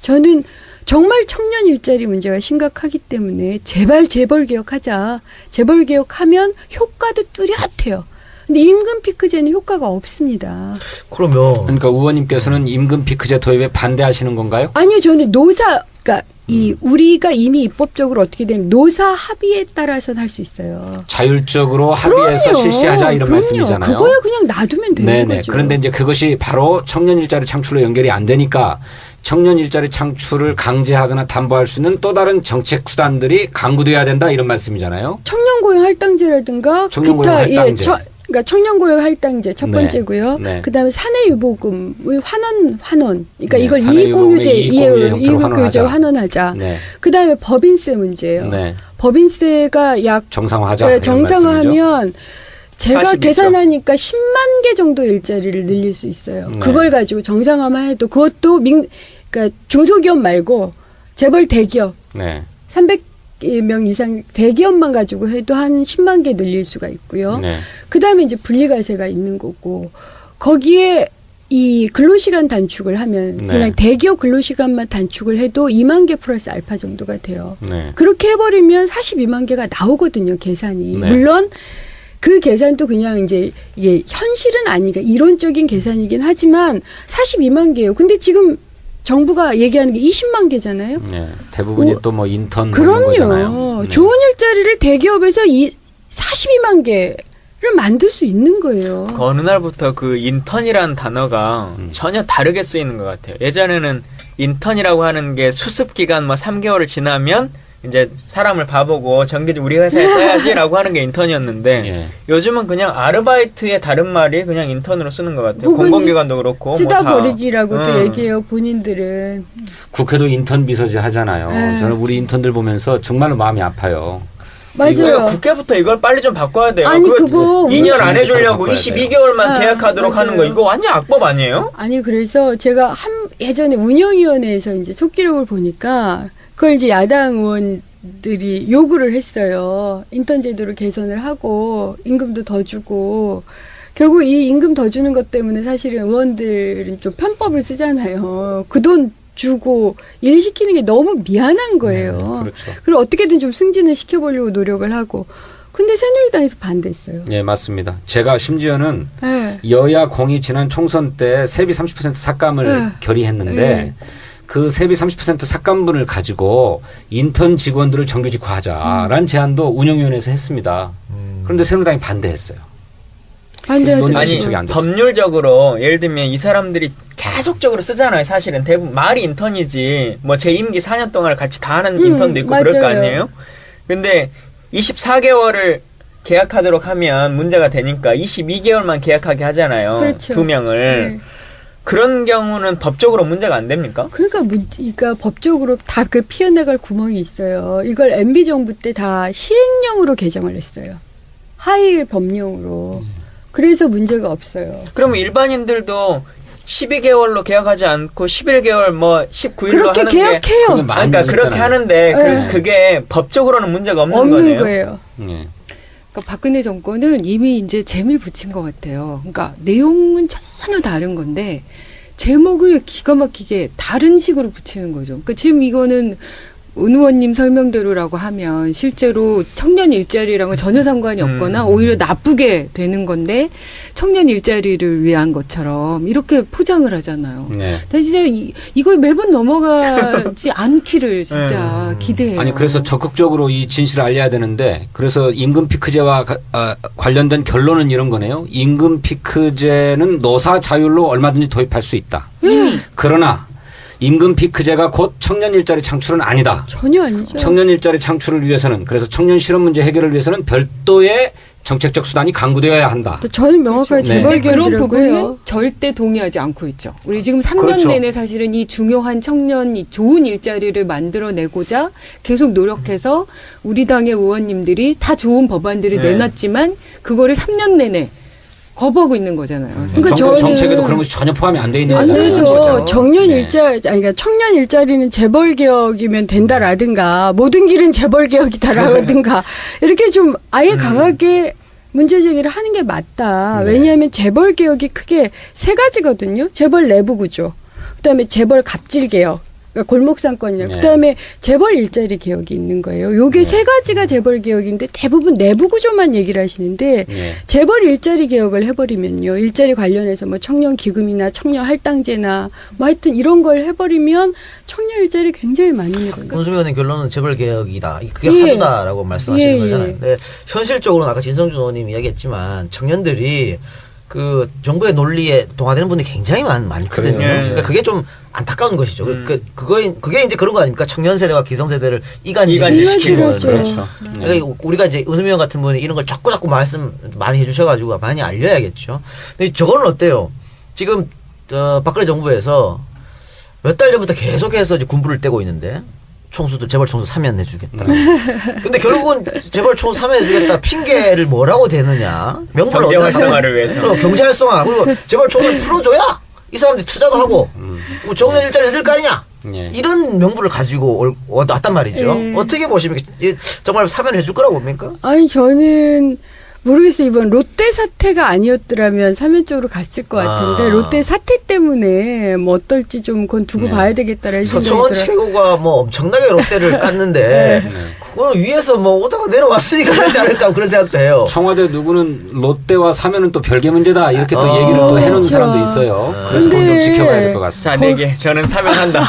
E: 저는 정말 청년 일자리 문제가 심각하기 때문에 제발 재벌 개혁하자. 재벌 개혁하면 효과도 뚜렷해요. 근데 임금 피크제는 효과가 없습니다.
A: 그러면
D: 그러니까 의원님께서는 임금 피크제 도입에 반대하시는 건가요?
E: 아니요, 저는 그러니까 이 우리가 이미 입법적으로 어떻게 되면 노사 합의에 따라서는 할 수 있어요.
D: 자율적으로 합의해서
E: 그럼요.
D: 실시하자 이런
E: 그럼요.
D: 말씀이잖아요.
E: 그거야 그냥 놔두면 되는
D: 네네.
E: 거죠.
D: 그런데 이제 그것이 바로 청년 일자리 창출로 연결이 안 되니까 청년 일자리 창출을 강제하거나 담보할 수 있는 또 다른 정책 수단들이 강구돼야 된다 이런 말씀이잖아요.
E: 청년고용 할당제라든가
D: 청년고용
E: 기타
D: 할당제.
E: 그러니까 청년고용 할당제 첫
D: 네.
E: 번째고요.
D: 네.
E: 그다음에 사내유보금 환원. 그러니까
D: 네,
E: 이걸
D: 사내유보금의
E: 이익공유제
D: 형태로 환원하자.
E: 환원하자.
D: 네.
E: 그다음에 법인세 문제예요.
D: 네.
E: 법인세가 약
D: 정상화하자.
E: 네,
D: 이런
E: 정상화하면 제가
B: 40 이죠.
E: 계산하니까 10만 개 정도 일자리를 늘릴 수 있어요.
D: 네.
E: 그걸 가지고 정상화만 해도 그것도 그러니까 중소기업 말고 재벌 대기업
D: 네.
E: 300명 이상 대기업만 가지고 해도 한 10만 개 늘릴 수가 있고요.
D: 네.
E: 그다음에 이제 분리과세가 있는 거고 거기에 이 근로시간 단축을 하면
D: 네.
E: 그냥 대기업 근로시간만 단축을 해도 2만 개 플러스 알파 정도가 돼요.
D: 네.
E: 그렇게 해버리면 42만 개가 나오거든요, 계산이.
D: 네.
E: 물론 그 계산도 그냥 이제 이게 현실은 아니니까 이론적인 계산이긴 하지만 42만 개예요. 근데 지금 정부가 얘기하는 게 20만 개잖아요.
D: 네. 대부분이 또 뭐 인턴 뭐 이런
E: 그럼요.
D: 거잖아요. 네.
E: 좋은 일자리를 대기업에서 42만 개를 만들 수 있는 거예요.
B: 그 어느 날부터 그 인턴이라는 단어가 전혀 다르게 쓰이는 것 같아요. 예전에는 인턴이라고 하는 게 수습 기간 뭐 3개월을 지나면 이제 사람을 봐보고 정규직 우리 회사에 써야지라고 하는 게 인턴이었는데
D: 예.
B: 요즘은 그냥 아르바이트의 다른 말이 그냥 인턴으로 쓰는 것 같아요.
E: 혹은
B: 공공기관도 그렇고
E: 쓰다
B: 뭐 다.
E: 버리기라고도 얘기해요, 본인들은.
D: 국회도 인턴 비서제 하잖아요.
E: 네.
D: 저는 우리 인턴들 보면서 정말로 마음이 아파요.
B: 그러니까
E: 맞아요.
B: 국회부터 이걸 빨리 좀 바꿔야 돼요.
E: 아니, 그거
B: 2년 안
D: 우리
B: 해주려고
D: 바꿔야
B: 22개월만 계약하도록 하는 거
E: 맞아요.
B: 이거 완전 악법 아니에요?
E: 아니 그래서 제가 예전에 운영위원회에서 이제 속기록을 보니까 그걸 이제 야당 의원들이 요구를 했어요. 인턴 제도를 개선을 하고 임금도 더 주고 결국 이 임금 더 주는 것 때문에 사실은 의원들은 좀 편법을 쓰잖아요. 그 돈 주고 일 시키는 게 너무 미안한 거예요.
D: 그렇죠.
E: 그리고 어떻게든 좀 승진을 시켜보려고 노력을 하고 근데 새누리당에서 반대했어요.
D: 예, 맞습니다. 제가 심지어는
E: 네.
D: 여야 공이 지난 총선 때 세비 30% 삭감을
E: 네.
D: 결의했는데
E: 네.
D: 그 세비 30% 삭감분을 가지고 인턴 직원들을 정규직화하자라는 제안도 운영위원회에서 했습니다. 그런데 새누리당이 반대했어요.
E: 반대하더라고요.
D: 아니,
B: 아니
D: 진척이 안 됐어요.
B: 법률적으로 예를 들면 이 사람들이 계속적으로 쓰잖아요. 사실은 대부분 말이 인턴이지 뭐 제 임기 4년 동안을 같이 다 하는 인턴도 있고 그럴 거
E: 맞아요.
B: 아니에요. 근데 24개월을 계약하도록 하면 문제가 되니까 22개월만 계약하게 하잖아요.
E: 그렇죠.
B: 2명을.
E: 네.
B: 그런 경우는 법적으로 문제가 안 됩니까?
E: 그러니까 법적으로 다 그 피어나갈 구멍이 있어요. 이걸 MB 정부 때 다 시행령으로 개정을 했어요. 하위 법령으로. 그래서 문제가 없어요.
B: 그러면 일반인들도 12개월로 계약하지 않고 11개월 뭐 19일로
E: 그렇게
B: 하는
E: 계약해요.
D: 그게 많이
B: 그러니까 그렇게
D: 있잖아요.
B: 하는데
E: 네.
B: 그게 법적으로는 문제가 없는
E: 없는
B: 거네요.
E: 거예요.
D: 예.
C: 그러니까 박근혜 정권은 이미 이제 재미를 붙인 것 같아요. 그러니까 내용은 전혀 다른 건데 제목을 기가 막히게 다른 식으로 붙이는 거죠. 그러니까 지금 이거는 은 의원님 설명대로라고 하면 실제로 청년 일자리랑은 전혀 상관이 없거나 오히려 나쁘게 되는 건데 청년 일자리를 위한 것처럼 이렇게 포장을 하잖아요.
D: 네.
C: 나 진짜 이걸 매번 넘어가지 않기를 진짜 기대해요.
D: 아니 그래서 적극적으로 이 진실을 알려야 되는데 그래서 임금 피크제와 관련된 결론은 이런 거네요. 임금 피크제는 노사 자율로 얼마든지 도입할 수 있다. 그러나 임금 피크제가 곧 청년 일자리 창출은 아니다.
E: 전혀 아니죠.
D: 청년 일자리 창출을 위해서는 그래서 청년 실업 문제 해결을 위해서는 별도의 정책적 수단이 강구되어야 한다.
E: 저는 명확하게
D: 그렇죠.
C: 그런
E: 재벌기업이라고
C: 부분은
E: 해요.
C: 절대 동의하지 않고 있죠. 우리 지금 3년
D: 그렇죠.
C: 내내 사실은 이 중요한 청년 이 좋은 일자리를 만들어내고자 계속 노력해서 우리 당의 의원님들이 다 좋은 법안들을
B: 네.
C: 내놨지만 그거를 3년 내내 거부하고 있는 거잖아요.
E: 그러니까
D: 정부
E: 저는-
D: 정책에도 그런 것이 전혀 포함이 안 돼 있는
E: 안
D: 거잖아요.
E: 돼서 청년
D: 네.
E: 그러니까 청년 일자리는 재벌 개혁이면 된다라든가 모든 길은 재벌 개혁이다라든가 이렇게 좀 아예 강하게 문제 제기를 하는 게 맞다.
D: 네.
E: 왜냐하면 재벌 개혁이 크게 세 가지거든요. 재벌 내부 구조, 그다음에 재벌 갑질 개혁, 그러니까 골목상권이요.
D: 네.
E: 그다음에 재벌 일자리 개혁이 있는 거예요. 요게 세 가지가 재벌 개혁인데 대부분 내부 구조만 얘기를 하시는데
D: 네.
E: 재벌 일자리 개혁을 해버리면요. 일자리 관련해서 뭐 청년 기금이나 청년 할당제나 뭐 하여튼 이런 걸 해버리면 청년 일자리 굉장히 많이 늘어요.
A: 문수미 의원의 결론은 재벌 개혁이다. 그게
E: 예.
A: 하도다라고 말씀하시는
E: 예, 예.
A: 거잖아요. 근데 현실적으로는 아까 진성준 의원님이 이야기했지만 청년들이 그 정부의 논리에 동화되는 분이 굉장히 많거든요.
D: 그래요.
A: 그러니까 그게 좀 안타까운 것이죠. 그게 이제 그런 거 아닙니까? 청년 세대와 기성 세대를 이간질시키는
E: 이간질시키는
A: 거예요.
E: 거죠.
D: 그렇죠. 네.
A: 그러니까 우리가 이제 우수미 의원 같은 분이 이런 걸 자꾸 말씀 많이 해주셔가지고 많이 알려야겠죠. 근데 저거는 어때요? 지금 박근혜 정부에서 몇 달 전부터 계속해서 이제 군부를 떼고 있는데 총수들 재벌 총수 사면해주겠다. 근데 결국은 재벌 총수 사면해주겠다 핑계를 뭐라고 대느냐? 명분을
B: 경제
A: 어디다
B: 활성화를 위해서.
A: 경제 활성화 그리고 재벌 총수를 풀어줘야 이 사람들이 투자도 하고 뭐 정년 일자리 늘 거 아니냐?
D: 예.
A: 이런 명분을 가지고 왔단 말이죠. 어떻게 보십니까? 정말 사면해 줄 거라고 봅니까?
E: 아니 저는 모르겠어요. 이번 롯데 사태가 아니었더라면 사면 쪽으로 갔을 것 같은데 롯데 사태 때문에 뭐 어떨지 좀 그건 두고
D: 네.
E: 봐야 되겠다라는 생각이
A: 서청원
E: 들어요.
A: 최고가 뭐 엄청나게 롯데를 깠는데 그거는 위에서 뭐 오다가 내려왔으니까 그러지 않을까 그런 생각도 해요.
D: 청와대 누구는 롯데와 사면은 또 별개 문제다 이렇게 또 얘기를 또 해놓은
E: 그렇죠.
D: 사람도 있어요. 그래서 그건 좀
E: 근데
D: 지켜봐야 될 것 같습니다.
B: 자, 4개. 저는 사면한다.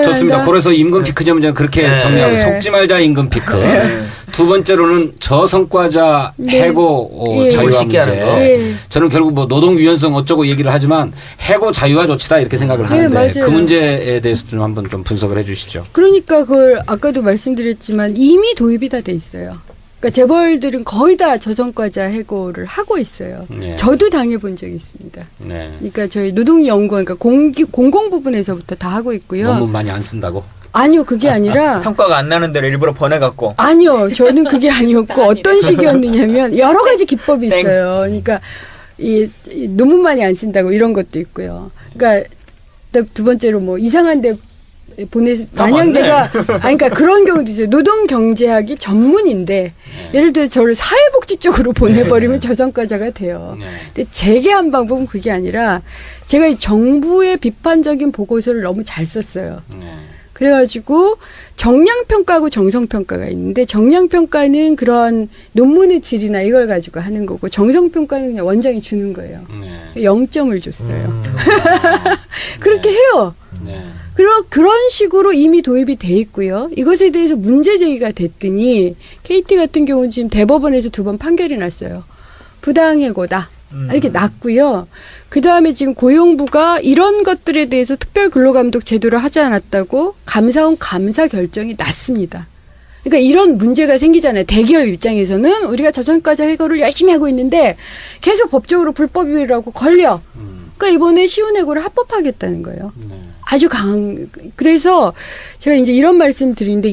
D: 좋습니다. 그래서 임금 피크제 문제는 그렇게
A: 네.
D: 정리하고
E: 네.
D: 속지 말자 임금 피크. 두 번째로는 저성과자
E: 네.
D: 해고
E: 예.
D: 자유화
A: 쉽게 하는
D: 문제.
A: 거.
E: 예.
D: 저는 결국 뭐 노동 유연성 어쩌고 얘기를 하지만 해고 자유화 조치다 이렇게 생각을
E: 네,
D: 하는데
E: 맞아요.
D: 그 문제에 대해서 좀 한번 좀 분석을 해주시죠.
E: 그러니까 그걸 아까도 말씀드렸지만 이미 도입이 다 돼 있어요. 그러니까 재벌들은 거의 다 저성과자 해고를 하고 있어요.
D: 네.
E: 저도 당해본 적이 있습니다.
D: 네.
E: 그러니까 저희 노동연구원, 그러니까 공공 부분에서부터 다 하고 있고요.
D: 논문 많이 안 쓴다고.
E: 아니요, 그게 아니라
B: 성과가 안 나는 대로 일부러 보내갖고.
E: 아니요, 저는 그게 아니었고 어떤 식이었느냐면 여러 가지 기법이
B: 땡.
E: 있어요. 그러니까 이 논문 많이 안 쓴다고 이런 것도 있고요. 그러니까 두 번째로 뭐 이상한데 만약
B: 맞네.
E: 내가 그러니까 그런 경우도 있어요. 노동경제학이 전문인데 예를 들어 저를 사회복지 쪽으로 보내버리면 저성과자가 돼요.
D: 네.
E: 근데 제게 한 방법은 그게 아니라 제가 이 정부의 비판적인 보고서를 너무 잘 썼어요.
D: 네.
E: 그래가지고 정량평가하고 정성평가가 있는데 정량평가는 그런 논문의 질이나 이걸 가지고 하는 거고 정성평가는 그냥 원장이 주는 거예요.
D: 네.
E: 0점을 줬어요. 그렇게 해요.
D: 네.
E: 그런 식으로 이미 도입이 돼 있고요. 이것에 대해서 문제 제기가 됐더니 KT 같은 경우는 지금 대법원에서 2번 판결이 났어요. 부당해고다. 이렇게 났고요. 그다음에 지금 고용부가 이런 것들에 대해서 특별 근로감독 제도를 하지 않았다고 감사원 감사 결정이 났습니다. 그러니까 이런 문제가 생기잖아요. 대기업 입장에서는 우리가 저성과자 해고를 열심히 하고 있는데 계속 법적으로 불법이라고 걸려. 그러니까 이번에 시운해고를 합법하겠다는 거예요.
D: 네.
E: 아주 그래서 제가 이제 이런 말씀 드리는데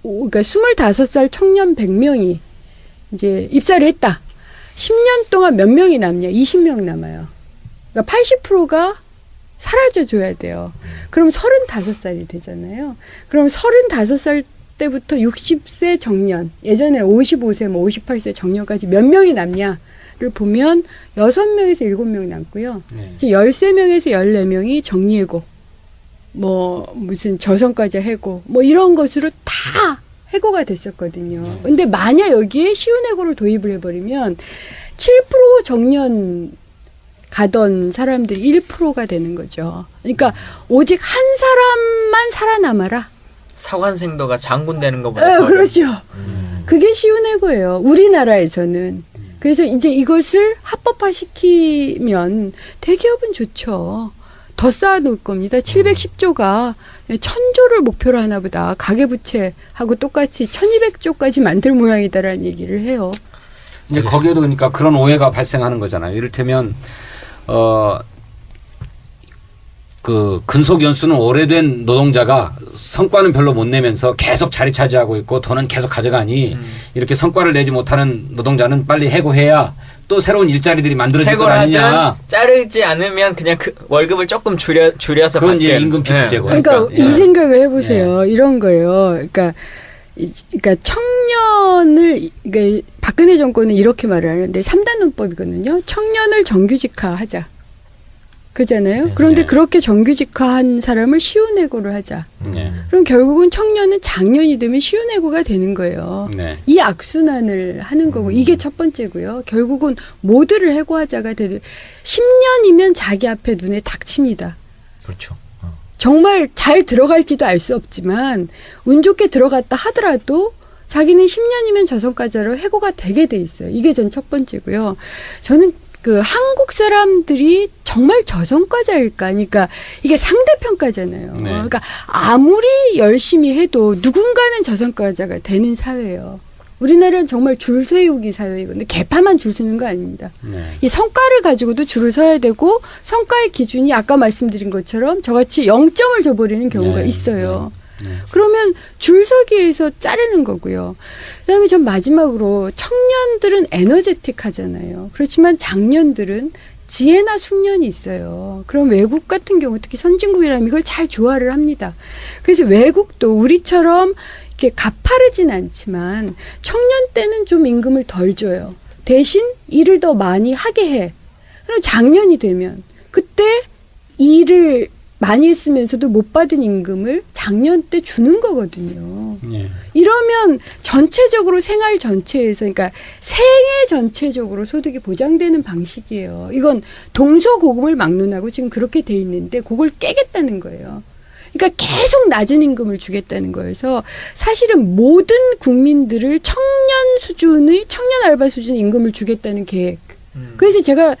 E: 그러니까 25살 청년 100명이 이제 입사를 했다. 10년 동안 몇 명이 남냐? 20명 남아요. 그러니까 80%가 사라져줘야 돼요. 그럼 35살이 되잖아요. 그럼 35살 때부터 60세 정년, 예전에 55세, 뭐 58세 정년까지 몇 명이 남냐를 보면 6명에서 7명 남고요.
D: 네.
E: 이제 13명에서 14명이 정리해고, 뭐 무슨 저성과자 해고, 뭐 이런 것으로 다 해고가 됐었거든요. 근데 만약 여기에 시운해고를 도입을 해버리면 7% 정년 가던 사람들이 1%가 되는 거죠. 그러니까 오직 한 사람만 살아남아라.
B: 사관생도가 장군 되는 것보다 더
E: 그렇죠. 그게 시운해고예요. 우리나라에서는. 그래서 이제 이것을 합법화시키면 대기업은 좋죠. 더 쌓아놓을 겁니다. 710조가 1000조를 목표로 하나 보다. 가계부채하고 똑같이 1200조까지 만들 모양이다라는 얘기를 해요.
D: 이제 거기에도 그러니까 그런 오해가 발생하는 거잖아요. 이를테면 그 근속 연수는 오래된 노동자가 성과는 별로 못 내면서 계속 자리 차지하고 있고 돈은 계속 가져가니 이렇게 성과를 내지 못하는 노동자는 빨리 해고해야 또 새로운 일자리들이 만들어질 것 아니냐.
B: 해고하든 자르지 않으면 그냥 그 월급을 조금 줄여서
D: 그건 이제
B: 받든.
D: 임금 피크제고.
E: 그러니까 이 생각을 해보세요. 이런 거예요. 그러니까 청년을, 그러니까 박근혜 정권은 이렇게 말을 하는데 3단 논법이거든요. 청년을 정규직화하자. 그잖아요.
A: 네.
E: 그런데
D: 네.
E: 그렇게 정규직화한 사람을 시운해고를 하자.
D: 네.
E: 그럼 결국은 청년은 장년이 되면 시운해고가 되는 거예요.
D: 네.
E: 이 악순환을 하는 거고 이게 첫 번째고요. 결국은 모두를 해고하자가 되는 10년이면 자기 앞에 눈에 닥칩니다.
A: 그렇죠.
E: 정말 잘 들어갈지도 알 수 없지만 운 좋게 들어갔다 하더라도 자기는 10년이면 저성과자로 해고가 되게 돼 있어요. 이게 전 첫 번째고요. 저는 그 한국 사람들이 정말 저성과자일까? 그러니까 이게 상대평가잖아요.
D: 네.
E: 그러니까 아무리 열심히 해도 누군가는 저성과자가 되는 사회예요. 우리나라는 정말 줄 세우기 사회이거든요. 개파만 줄 서는 거 아닙니다.
D: 네.
E: 이 성과를 가지고도 줄을 서야 되고 성과의 기준이 아까 말씀드린 것처럼 저같이 0점을 줘버리는 경우가
D: 네.
E: 있어요.
D: 네.
E: 그러면 줄 서기에서 자르는 거고요. 그다음에 전 마지막으로 청년들은 에너제틱 하잖아요. 그렇지만 장년들은 지혜나 숙련이 있어요. 그럼 외국 같은 경우 특히 선진국이라면 이걸 잘 조화를 합니다. 그래서 외국도 우리처럼 이렇게 가파르진 않지만 청년 때는 좀 임금을 덜 줘요. 대신 일을 더 많이 하게 해. 그럼 장년이 되면 그때 일을 많이 했으면서도 못 받은 임금을 장년 때 주는 거거든요.
D: 네.
E: 이러면 전체적으로 생활 전체에서 그러니까 생애 전체적으로 소득이 보장되는 방식이에요. 이건 동서고금을 막론하고 지금 그렇게 돼 있는데 그걸 깨겠다는 거예요. 그러니까 계속 낮은 임금을 주겠다는 거여서 사실은 모든 국민들을 청년 알바 수준의 임금을 주겠다는 계획. 그래서 제가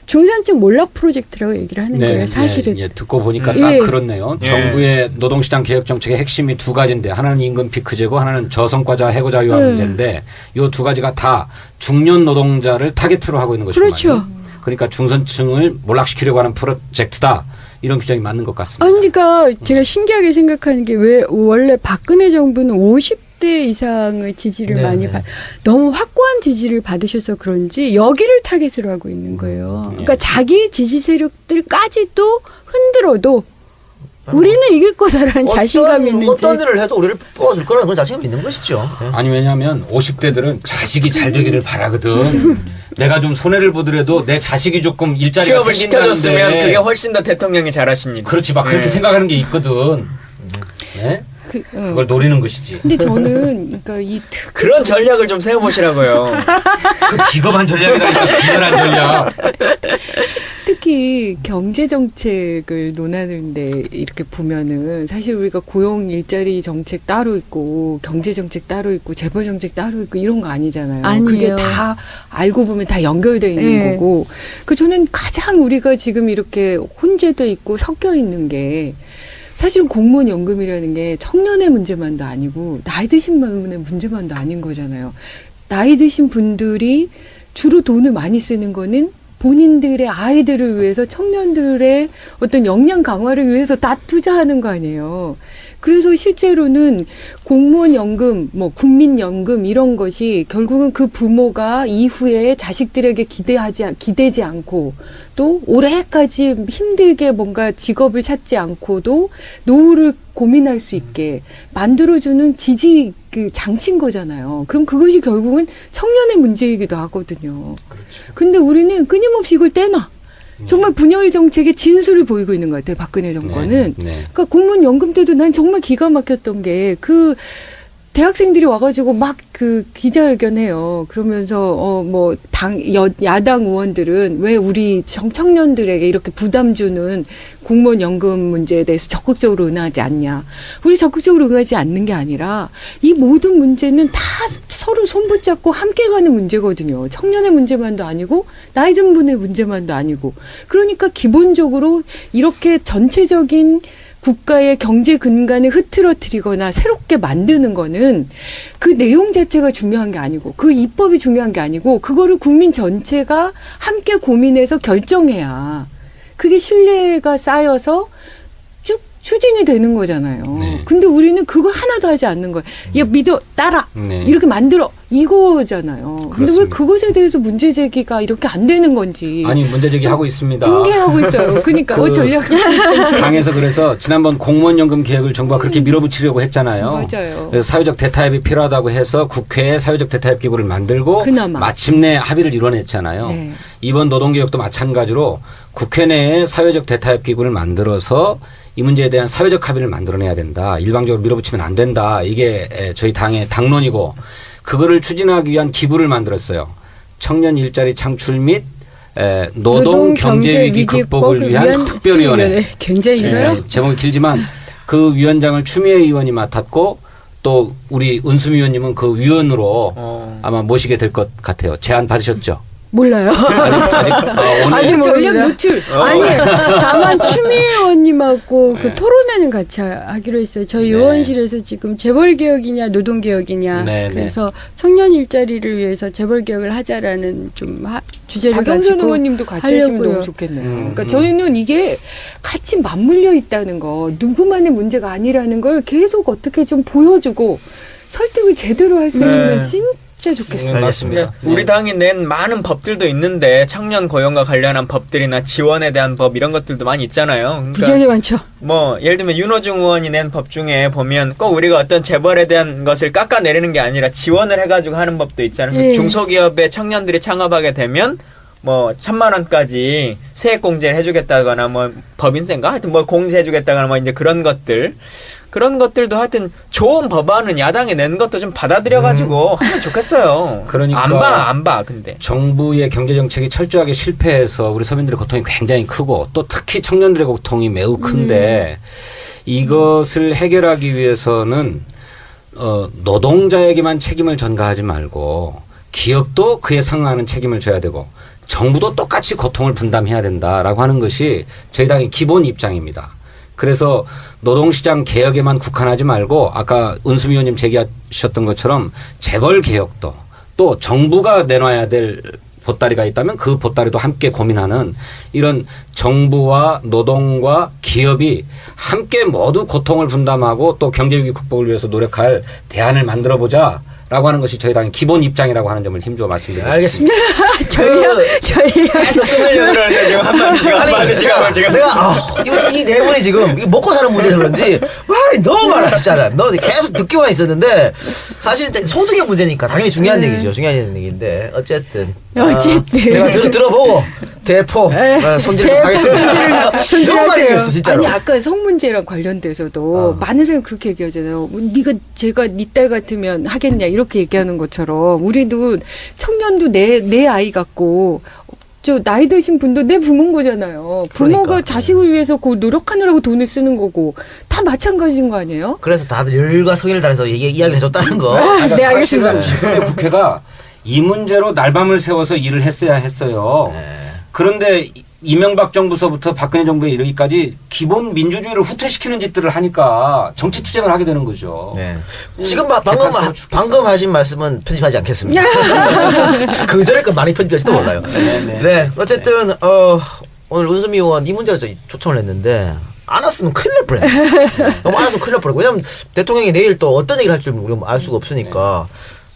E: 중산층 몰락 프로젝트라고 얘기를 하는 거예요. 사실은.
D: 네, 듣고 보니까 딱
E: 예.
D: 그렇네요.
B: 예.
D: 정부의 노동시장 개혁 정책의 핵심이 두 가지인데 하나는 임금 피크제고 하나는 저성과자 해고자 유화
E: 예.
D: 문제인데 이 두 가지가 다 중년 노동자를 타겟으로 하고 있는 것이죠.
E: 그렇죠.
D: 그러니까 중산층을 몰락시키려고 하는 프로젝트다. 이런 규정이 맞는 것 같습니다.
E: 아니, 그러니까 제가 신기하게 생각하는 게 왜 원래 박근혜 정부는 50대 이상의 지지를
A: 네네.
E: 많이 너무 확고한 지지를 받으셔서 그런지 여기를 타겟으로 하고 있는 거예요. 그러니까 자기 지지 세력들까지도 흔들어도 우리는 이길 거다라는 자신감이 있는지.
A: 어떤 일을 해도 우리를 뽑아줄 거라는 그런 자신감이 있는 것이죠. 네.
D: 아니 왜냐하면 50대들은 자식이 잘 되기를 바라거든. 내가 좀 손해를 보더라도 내 자식이 조금 일자리가
B: 취업을
D: 생긴다는데.
B: 시켜줬으면 그게 훨씬 더 대통령이 잘하신 일.
D: 그렇지 막 그렇게
B: 네.
D: 생각하는 게 있거든. 네? 그걸 노리는 것이지.
C: 근데 저는 그러니까 이
B: 그런 전략을 좀 세워보시라고요.
D: 그 기겁한 전략이라니까 기괴한 전략.
C: 특히 경제 정책을 논하는데 이렇게 보면은 사실 우리가 고용 일자리 정책 따로 있고 경제 정책 따로 있고 재벌 정책 따로 있고 이런 거 아니잖아요.
E: 아니에요.
C: 그게 다 알고 보면 다 연결돼 있는
E: 예.
C: 거고. 그 저는 가장 우리가 지금 이렇게 혼재돼 있고 섞여 있는 게 사실은 공무원 연금이라는 게 청년의 문제만도 아니고 나이 드신 분의 문제만도 아닌 거잖아요. 나이 드신 분들이 주로 돈을 많이 쓰는 거는 본인들의 아이들을 위해서 청년들의 어떤 역량 강화를 위해서 다 투자하는 거 아니에요. 그래서 실제로는 공무원 연금, 뭐 국민연금 이런 것이 결국은 그 부모가 이후에 자식들에게 기대지 않고 또 올해까지 힘들게 뭔가 직업을 찾지 않고도 노후를 고민할 수 있게 만들어주는 지지 그 장치인 거잖아요. 그럼 그것이 결국은 청년의 문제이기도 하거든요.
D: 그렇죠.
C: 근데 우리는 끊임없이 이걸 떼놔. 정말 분열 정책의 진수를 보이고 있는 것 같아요. 박근혜 정권은.
D: 네.
C: 그러니까 공무원 연금 때도 난 정말 기가 막혔던 게 그 대학생들이 와가지고 막 그 기자회견해요. 그러면서 야당 의원들은 왜 우리 청년들에게 이렇게 부담 주는 공무원 연금 문제에 대해서 적극적으로 응하지 않냐. 우리 적극적으로 응하지 않는 게 아니라 이 모든 문제는 다 서로 손붙잡고 함께 가는 문제거든요. 청년의 문제만도 아니고 나이 든 분의 문제만도 아니고. 그러니까 기본적으로 이렇게 전체적인 국가의 경제 근간을 흐트러뜨리거나 새롭게 만드는 거는 그 내용 자체가 중요한 게 아니고 그 입법이 중요한 게 아니고 그거를 국민 전체가 함께 고민해서 결정해야 그게 신뢰가 쌓여서 쭉 추진이 되는 거잖아요.
D: 네.
C: 근데 우리는 그걸 하나도 하지 않는 거예요. 야, 믿어, 따라.
D: 네.
C: 이렇게 만들어. 이거잖아요. 근데 왜
D: 그렇습니다.
C: 그것에 대해서 문제 제기가 이렇게 안 되는 건지.
D: 아니 문제 제기하고 있습니다.
C: 붕괴하고 있어요. 그러니까 전략.
D: 당에서 그래서 지난번 공무원연금 개혁을 정부가 그렇게 밀어붙이려고 했잖아요.
C: 맞아요.
D: 그래서 사회적 대타협이 필요하다고 해서 국회에 사회적 대타협 기구를 만들고
C: 그나마.
D: 마침내 합의를 이뤄냈잖아요.
C: 네.
D: 이번 노동개혁도 마찬가지로 국회 내에 사회적 대타협 기구를 만들어서 이 문제에 대한 사회적 합의를 만들어내야 된다. 일방적으로 밀어붙이면 안 된다. 이게 저희 당의 당론이고 그거를 추진하기 위한 기구를 만들었어요. 청년 일자리 창출 및 노동 경제 위기 극복을 위한 특별위원회.
E: 굉장히 길어요.
D: 제목이 길지만 그 위원장을 추미애 의원이 맡았고 또 우리 은수미 의원님은 그 위원으로 아마 모시게 될 것 같아요. 제안 받으셨죠?
E: 몰라요.
D: 오늘
E: 아직
C: 전략
E: 모릅니다.
C: 노출.
E: 아니, 다만 추미애 의원님하고 그 토론회는 같이 하기로 했어요. 저희
D: 네.
E: 의원실에서 지금 재벌개혁이냐 노동개혁이냐.
D: 네,
E: 그래서 청년 일자리를 위해서 재벌개혁을 하자라는 좀 주제를
C: 박영선
E: 가지고
C: 의원님도 같이 하시면
E: 하려고요.
C: 너무 좋겠네요. 그러니까 저희는 이게 같이 맞물려 있다는 거, 누구만의 문제가 아니라는 걸 계속 어떻게 좀 보여주고 설득을 제대로 할 수 있으면 진짜 좋겠어요.
A: 알겠습니다.
B: 우리 당이 낸 많은 법들도 있는데 청년 고용과 관련한 법들이나 지원에 대한 법 이런 것들도 많이 있잖아요. 그러니까
E: 부정이 많죠.
B: 뭐 예를 들면 윤호중 의원이 낸 법 중에 보면 꼭 우리가 어떤 재벌에 대한 것을 깎아내리는 게 아니라 지원을 해가지고 하는 법도 있잖아요.
E: 예.
B: 중소기업에 청년들이 창업하게 되면 뭐 1,000만 원까지 세액 공제를 해주겠다거나 뭐 법인세인가 하여튼 뭐 공제해주겠다거나 뭐 이제 그런 것들도 하여튼 좋은 법안은 야당이 낸 것도 좀 받아들여가지고 하면 좋겠어요.
D: 그러니까
B: 안 봐 근데.
D: 정부의 경제정책이 철저하게 실패해서 우리 서민들의 고통이 굉장히 크고 또 특히 청년들의 고통이 매우 큰데 이것을 해결하기 위해서는 노동자에게만 책임을 전가하지 말고 기업도 그에 상응하는 책임을 져야 되고 정부도 똑같이 고통을 분담해야 된다라고 하는 것이 저희 당의 기본 입장입니다. 그래서 노동시장 개혁에만 국한하지 말고 아까 은수미 의원님 제기하셨던 것처럼 재벌 개혁도 또 정부가 내놔야 될 보따리가 있다면 그 보따리도 함께 고민하는 이런 정부와 노동과 기업이 함께 모두 고통을 분담하고 또 경제위기 극복을 위해서 노력할 대안을 만들어보자. 라고 하는 것이 저희 당의 기본 입장이라고 하는 점을 힘주어 말씀드리겠습니다.
A: 알겠습니다.
E: 저희요.
B: 계속 끊으려고 그러는데 지금 한마디씩 지금
A: 내가 이 네 분이 지금 이거 먹고 사는 문제는 그런지 말이 너무 많았잖아. 너 계속 듣기만 있었는데 사실 소득의 문제니까 당연히 중요한 얘기죠. 중요한 얘기인데 어쨌든 제가 들어보고 대포 손질 좀 하겠습니다. 너무 많이 얘기했어 진짜로.
C: 아니 아까 성문제랑 관련돼서도 많은 사람이 그렇게 얘기하잖아요. 제가 네 딸 같으면 하겠냐 이렇게 얘기하는 것처럼 우리도 청년도 내 아이 같고 저 나이 드신 분도 내 부모인 거잖아요. 부모가
A: 그러니까.
C: 자식을 위해서 그 노력하느라고 돈을 쓰는 거고 다 마찬가지인 거 아니에요?
A: 그래서 다들 열과 성의를 다해서 이야기를 해줬다는 거.
E: 네, 알겠습니다.
D: 실제 국회가 이 문제로 날밤을 세워서 일을 했어야 했어요. 그런데 이명박 정부서부터 박근혜 정부에 이르기까지 기본 민주주의를 후퇴시키는 짓들을 하니까 정치 투쟁을 하게 되는 거죠.
A: 네. 지금
D: 객관성으로 죽겠어요.
A: 방금 하신 말씀은 편집하지 않겠습니다. 그 전에 건 많이 편집할지도 몰라요. 네. 어쨌든 오늘 은수미 의원 이 문제로 초청을 했는데 안 왔으면 큰일 날 뻔했어요. 너무 안 왔으면 큰일 날 뻔했고 왜냐면 대통령이 내일 또 어떤 얘기를 할지 우리가 알 수가 없으니까.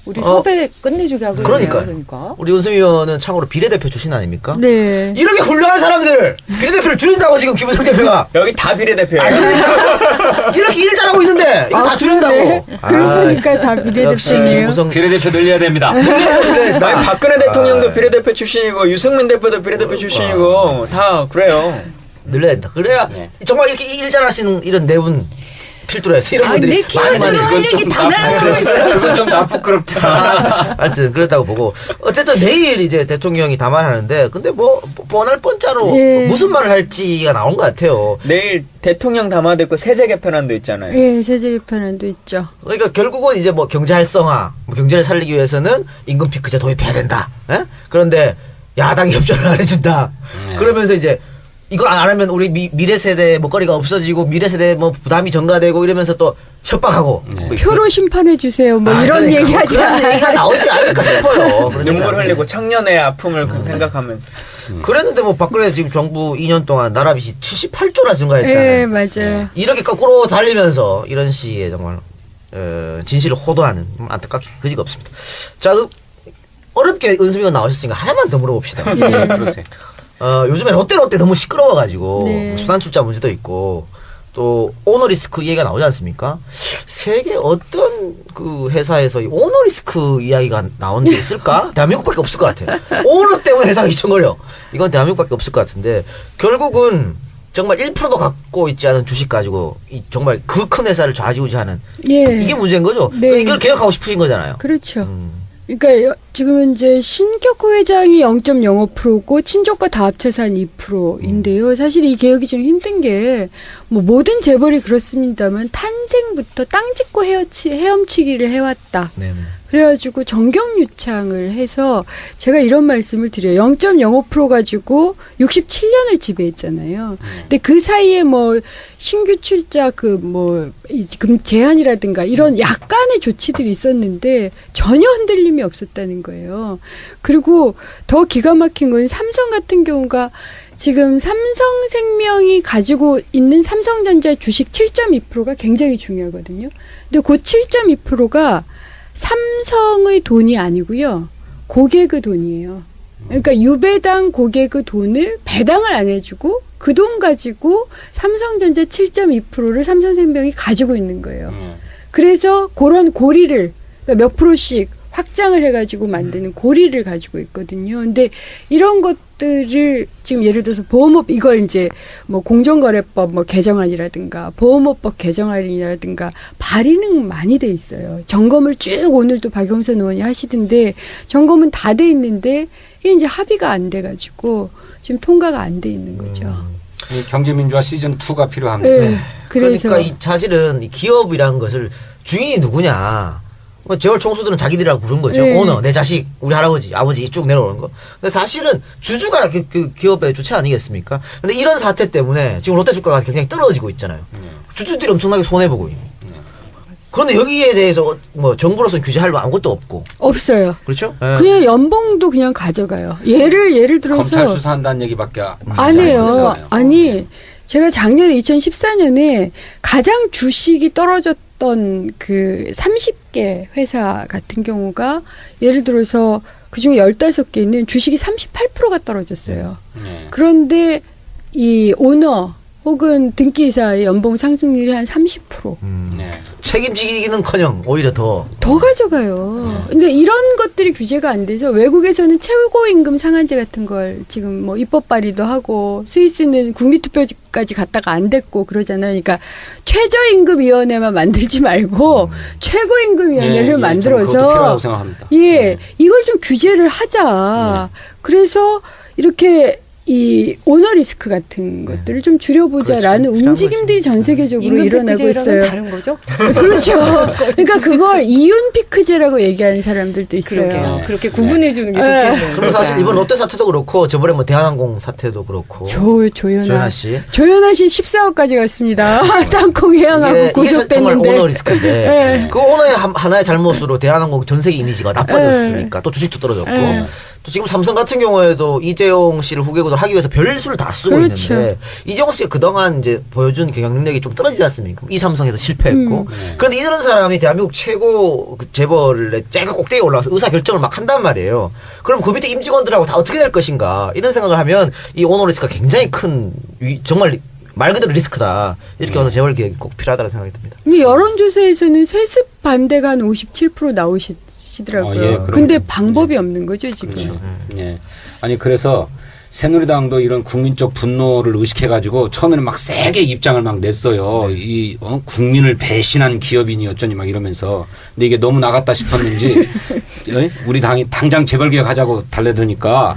C: 우리 섭외 끝내주게 하고
A: 그러니까요.
C: 그러니까.
A: 우리 은수미 의원은 참고로 비례대표 출신 아닙니까?
E: 네.
A: 이렇게 훌륭한 사람들 비례대표를 줄인다고 지금 김우성 대표가
B: 여기 다 비례대표예요.
A: 이렇게 일 잘하고 있는데 이거 다 줄인다고.
E: 그러네. 그러고 보니까 다
A: 역시
E: 비례대표네요.
A: 김우성
D: 비례대표 늘려야 됩니다.
B: 아니 박근혜 대통령도 비례대표 출신이고 유승민 대표도 비례대표 출신이고 다 그래요.
A: 늘려야 된다. 그래야 정말 이렇게 일 잘하시는 이런 네 분 필두로 해서 이런 분들이
C: 내 키워드로 할 얘기 다 나가고 있어요.
D: 그건 좀 나쁘끄럽다.
A: 하여튼 그렇다고 보고 어쨌든 내일 이제 대통령이 담화하는데 근데 뭐 뻔할 뻔짜로
E: 예.
A: 무슨 말을 할지가 나온 것 같아요.
B: 내일 대통령 담화도 있고 세제 개편안도 있잖아요.
E: 예, 세제 개편안도 있죠.
A: 그러니까 결국은 이제 뭐 경제 활성화, 뭐 경제를 살리기 위해서는 임금 피크제 도입해야 된다. 예? 그런데 야당이 협조를 안 해준다. 그러면서 이제 이거 안 하면 우리 미래 세대 먹거리가 없어지고 미래 세대 뭐 부담이 전가되고 이러면서 또 협박하고 뭐
E: 표로 심판해 주세요. 뭐 이런
A: 그러니까
E: 얘기하지
A: 그런 얘기가
E: 않아요.
A: 나오지 않을까 싶어요. 그러니까.
B: 눈물 흘리고 청년의 아픔을 생각하면서.
A: 그랬는데 뭐 박근혜 지금 정부 2년 동안 나라 빚이 78조나 증가했다는.
E: 예, 맞아요.
A: 이렇게 거꾸로 달리면서 이런 시기에 정말 진실을 호도하는 안타깝게 그지가 없습니다. 자, 어렵게 은수미가 나오셨으니까 하나만 더 물어봅시다.
E: 예.
D: 그러세요.
A: 요즘에 롯데 너무 시끄러워가지고
E: 네.
A: 순환 출자 문제도 있고 또 오너리스크 얘기가 나오지 않습니까? 세계 어떤 그 회사에서 이 오너리스크 이야기가 나온 게 있을까? 대한민국밖에 없을 것 같아요. 오너 때문에 회사가 이청거려. 이건 대한민국밖에 없을 것 같은데 결국은 정말 1%도 갖고 있지 않은 주식 가지고 이 정말 그 큰 회사를 좌지우지하는
E: 예.
A: 이게 문제인 거죠.
E: 네.
A: 이걸 개혁하고 싶으신 거잖아요.
E: 그렇죠. 그러니까 지금 현재 신격호 회장이 0.05%고 친족과 다 합쳐서 한 2%인데요. 사실 이 개혁이 좀 힘든 게 뭐 모든 재벌이 그렇습니다만 탄생부터 땅 짓고 헤엄치기를 해왔다.
A: 네.
E: 그래가지고 정경유착을 해서 제가 이런 말씀을 드려요. 0.05% 가지고 67년을 지배했잖아요. 근데 그 사이에 뭐 신규 출자 금 제한이라든가 이런 약간의 조치들이 있었는데 전혀 흔들림이 없었다는 거예요. 그리고 더 기가 막힌 건 삼성 같은 경우가 지금 삼성생명이 가지고 있는 삼성전자 주식 7.2%가 굉장히 중요하거든요. 근데 그 7.2%가 삼성의 돈이 아니고요. 고객의 돈이에요. 그러니까 유배당 고객의 돈을 배당을 안 해주고 그 돈 가지고 삼성전자 7.2%를 삼성생명이 가지고 있는 거예요. 그래서 그런 고리를 그러니까 몇 프로씩 확장을 해가지고 만드는 고리를 가지고 있거든요. 근데 이런 것들을 지금 예를 들어서 보험업 이걸 이제 뭐 공정거래법 뭐 개정안이라든가 보험업법 개정안이라든가 발의는 많이 돼 있어요. 점검을 쭉 오늘도 박영선 의원이 하시던데 점검은 다 돼 있는데 이게 이제 합의가 안 돼가지고 지금 통과가 안 돼 있는 거죠.
D: 이 경제민주화 시즌 2가 필요합니다.
E: 네. 그래서
A: 그러니까 이 사실은 이 기업이라는 것을 주인이 누구냐. 뭐 재벌 총수들은 자기들이라고 부른 거죠.
E: 네.
A: 오너, 내 자식, 우리 할아버지, 아버지 쭉 내려오는 거. 근데 사실은 주주가 그 기업의 주체 아니겠습니까? 근데 이런 사태 때문에 지금 롯데 주가가 굉장히 떨어지고 있잖아요. 주주들이 엄청나게 손해보고 있는. 그런데 여기에 대해서 뭐 정부로서 규제할 아무것도 없고.
E: 없어요.
A: 그렇죠? 예.
E: 그냥 연봉도 그냥 가져가요. 예를 들어서
D: 검찰 수사한다는 얘기밖에
E: 안 해요.
D: 쓰잖아요.
E: 아니, 제가 작년에 2014년에 가장 주식이 떨어졌던 그 30개 회사 같은 경우가 예를 들어서 그중에 15개는 주식이 38%가 떨어졌어요.
D: 네.
E: 그런데 이 오너 혹은 등기이사의 연봉 상승률이 한 30%.
D: 네.
A: 책임지기는커녕 오히려 더.
E: 가져가요. 근데 이런 것들이 규제가 안 돼서 외국에서는 최고임금 상한제 같은 걸 지금 뭐 입법 발의도 하고 스위스는 국민투표까지 갔다가 안 됐고 그러잖아요. 그러니까 최저임금위원회만 만들지 말고 최고임금위원회를
D: 예, 예,
E: 만들어서
D: 저는 그것도 필요하다고 생각합니다.
E: 예, 이걸 좀 규제를 하자. 그래서 이렇게 이 오너 리스크 같은 것들을 좀 줄여보자라는
A: 그렇죠.
E: 움직임들이 전 세계적으로 일어나고 있어요.
C: 다른 거죠?
E: 그렇죠. 그러니까 그걸 이윤 피크제라고 얘기하는 사람들도 있어요.
C: 그러게요. 그렇게 구분해 주는 게 좋겠네요.
A: 그리고 사실 이번 롯데 사태도 그렇고 저번에 뭐 대한항공 사태도 그렇고.
E: 조연아
A: 조연아 씨.
E: 조연아 씨 14억까지 갔습니다. 땅콩 해양하고
A: 이게 정말
E: 고속됐는데.
A: 오너 리스크인데
E: 네.
A: 그 오너의 하나의 잘못으로 대한항공 전 세계 이미지가 나빠졌으니까 또 주식도 떨어졌고
E: 네.
A: 또 지금 삼성 같은 경우에도 이재용 씨를 후계구를 하기 위해서 별수를 다 쓰고
E: 그렇죠.
A: 있는데 이재용 씨가 그동안 이제 보여준 경영 능력이 좀 떨어지지 않습니까? 이 삼성에서 실패했고 그런데 이런 사람이 대한민국 최고 그 재벌의 째가 꼭대기에 올라와서 의사 결정을 막 한단 말이에요. 그럼 그 밑에 임직원들하고 다 어떻게 될 것인가 이런 생각을 하면 이 오너 리스크가 굉장히 큰 정말 말 그대로 리스크다. 이렇게 와서 재벌 개혁이 꼭 필요하다는 생각이 듭니다.
E: 근데 여론조사에서는 세습 반대가 한 57% 나오시더라고요.
D: 예,
E: 근데 방법이 없는 거죠, 지금.
D: 그렇죠. 예. 아니 그래서 새누리당도 이런 국민적 분노를 의식해가지고 처음에는 막 세게 입장을 막 냈어요. 이 국민을 배신한 기업인이 어쩌니 막 이러면서. 근데 이게 너무 나갔다 싶었는지 우리 당이 당장 재벌 개혁하자고 달래드니까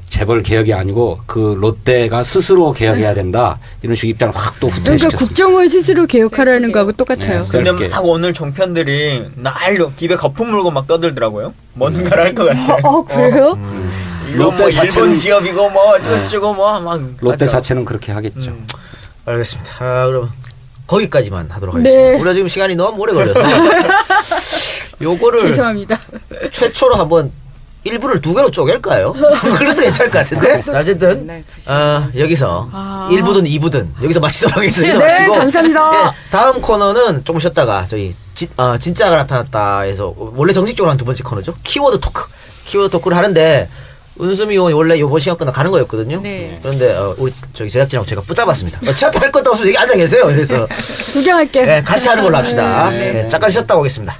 D: 재벌 개혁이 아니고 그 롯데가 스스로 개혁해야 된다 이런 식으로 입장을 확 또
E: 그러니까
D: 후퇴시켰습니다.
E: 국정원 스스로 개혁하라는 거하고 똑같아요.
D: 네,
B: 근데 막 오늘 종편들이 날 입에 거품 물고 막 떠들더라고요. 뭔가를 할 것 같아요.
E: 그래요?
B: 이거
D: 롯데
B: 뭐
D: 자체는-
B: 일본 기업이고 뭐 어쩌고 막
D: 롯데
B: 하죠.
D: 자체는 그렇게 하겠죠.
A: 알겠습니다. 그럼 거기까지만 하도록
E: 네.
A: 하겠습니다. 우리가 지금 시간이 너무 오래 걸려서 요거를
E: 죄송합니다.
A: 최초로 한번 일부를 두 개로 쪼갤까요? 그래도 괜찮을 것 같은데. 자, 어쨌든
C: 맨날 두 시간
A: 여기서
E: 아.
A: 1부든 2부든 여기서 마치도록 하겠습니다.
E: 네,
A: 마치고,
E: 감사합니다.
A: 예, 다음 코너는 조금 쉬었다가 저희 진짜가 나타났다에서 원래 정식적으로 한 두 번째 코너죠. 키워드 토크를 하는데 은수미 의원이 원래 이번 시간 끝나 가는 거였거든요.
C: 네.
A: 그런데 우리 저기 제작진하고 제가 붙잡았습니다. 어차피 할 것도 없으면 여기 앉아 계세요. 그래서
E: 구경할게.
A: 같이 하는 걸로 합시다. 잠깐 쉬었다 오겠습니다.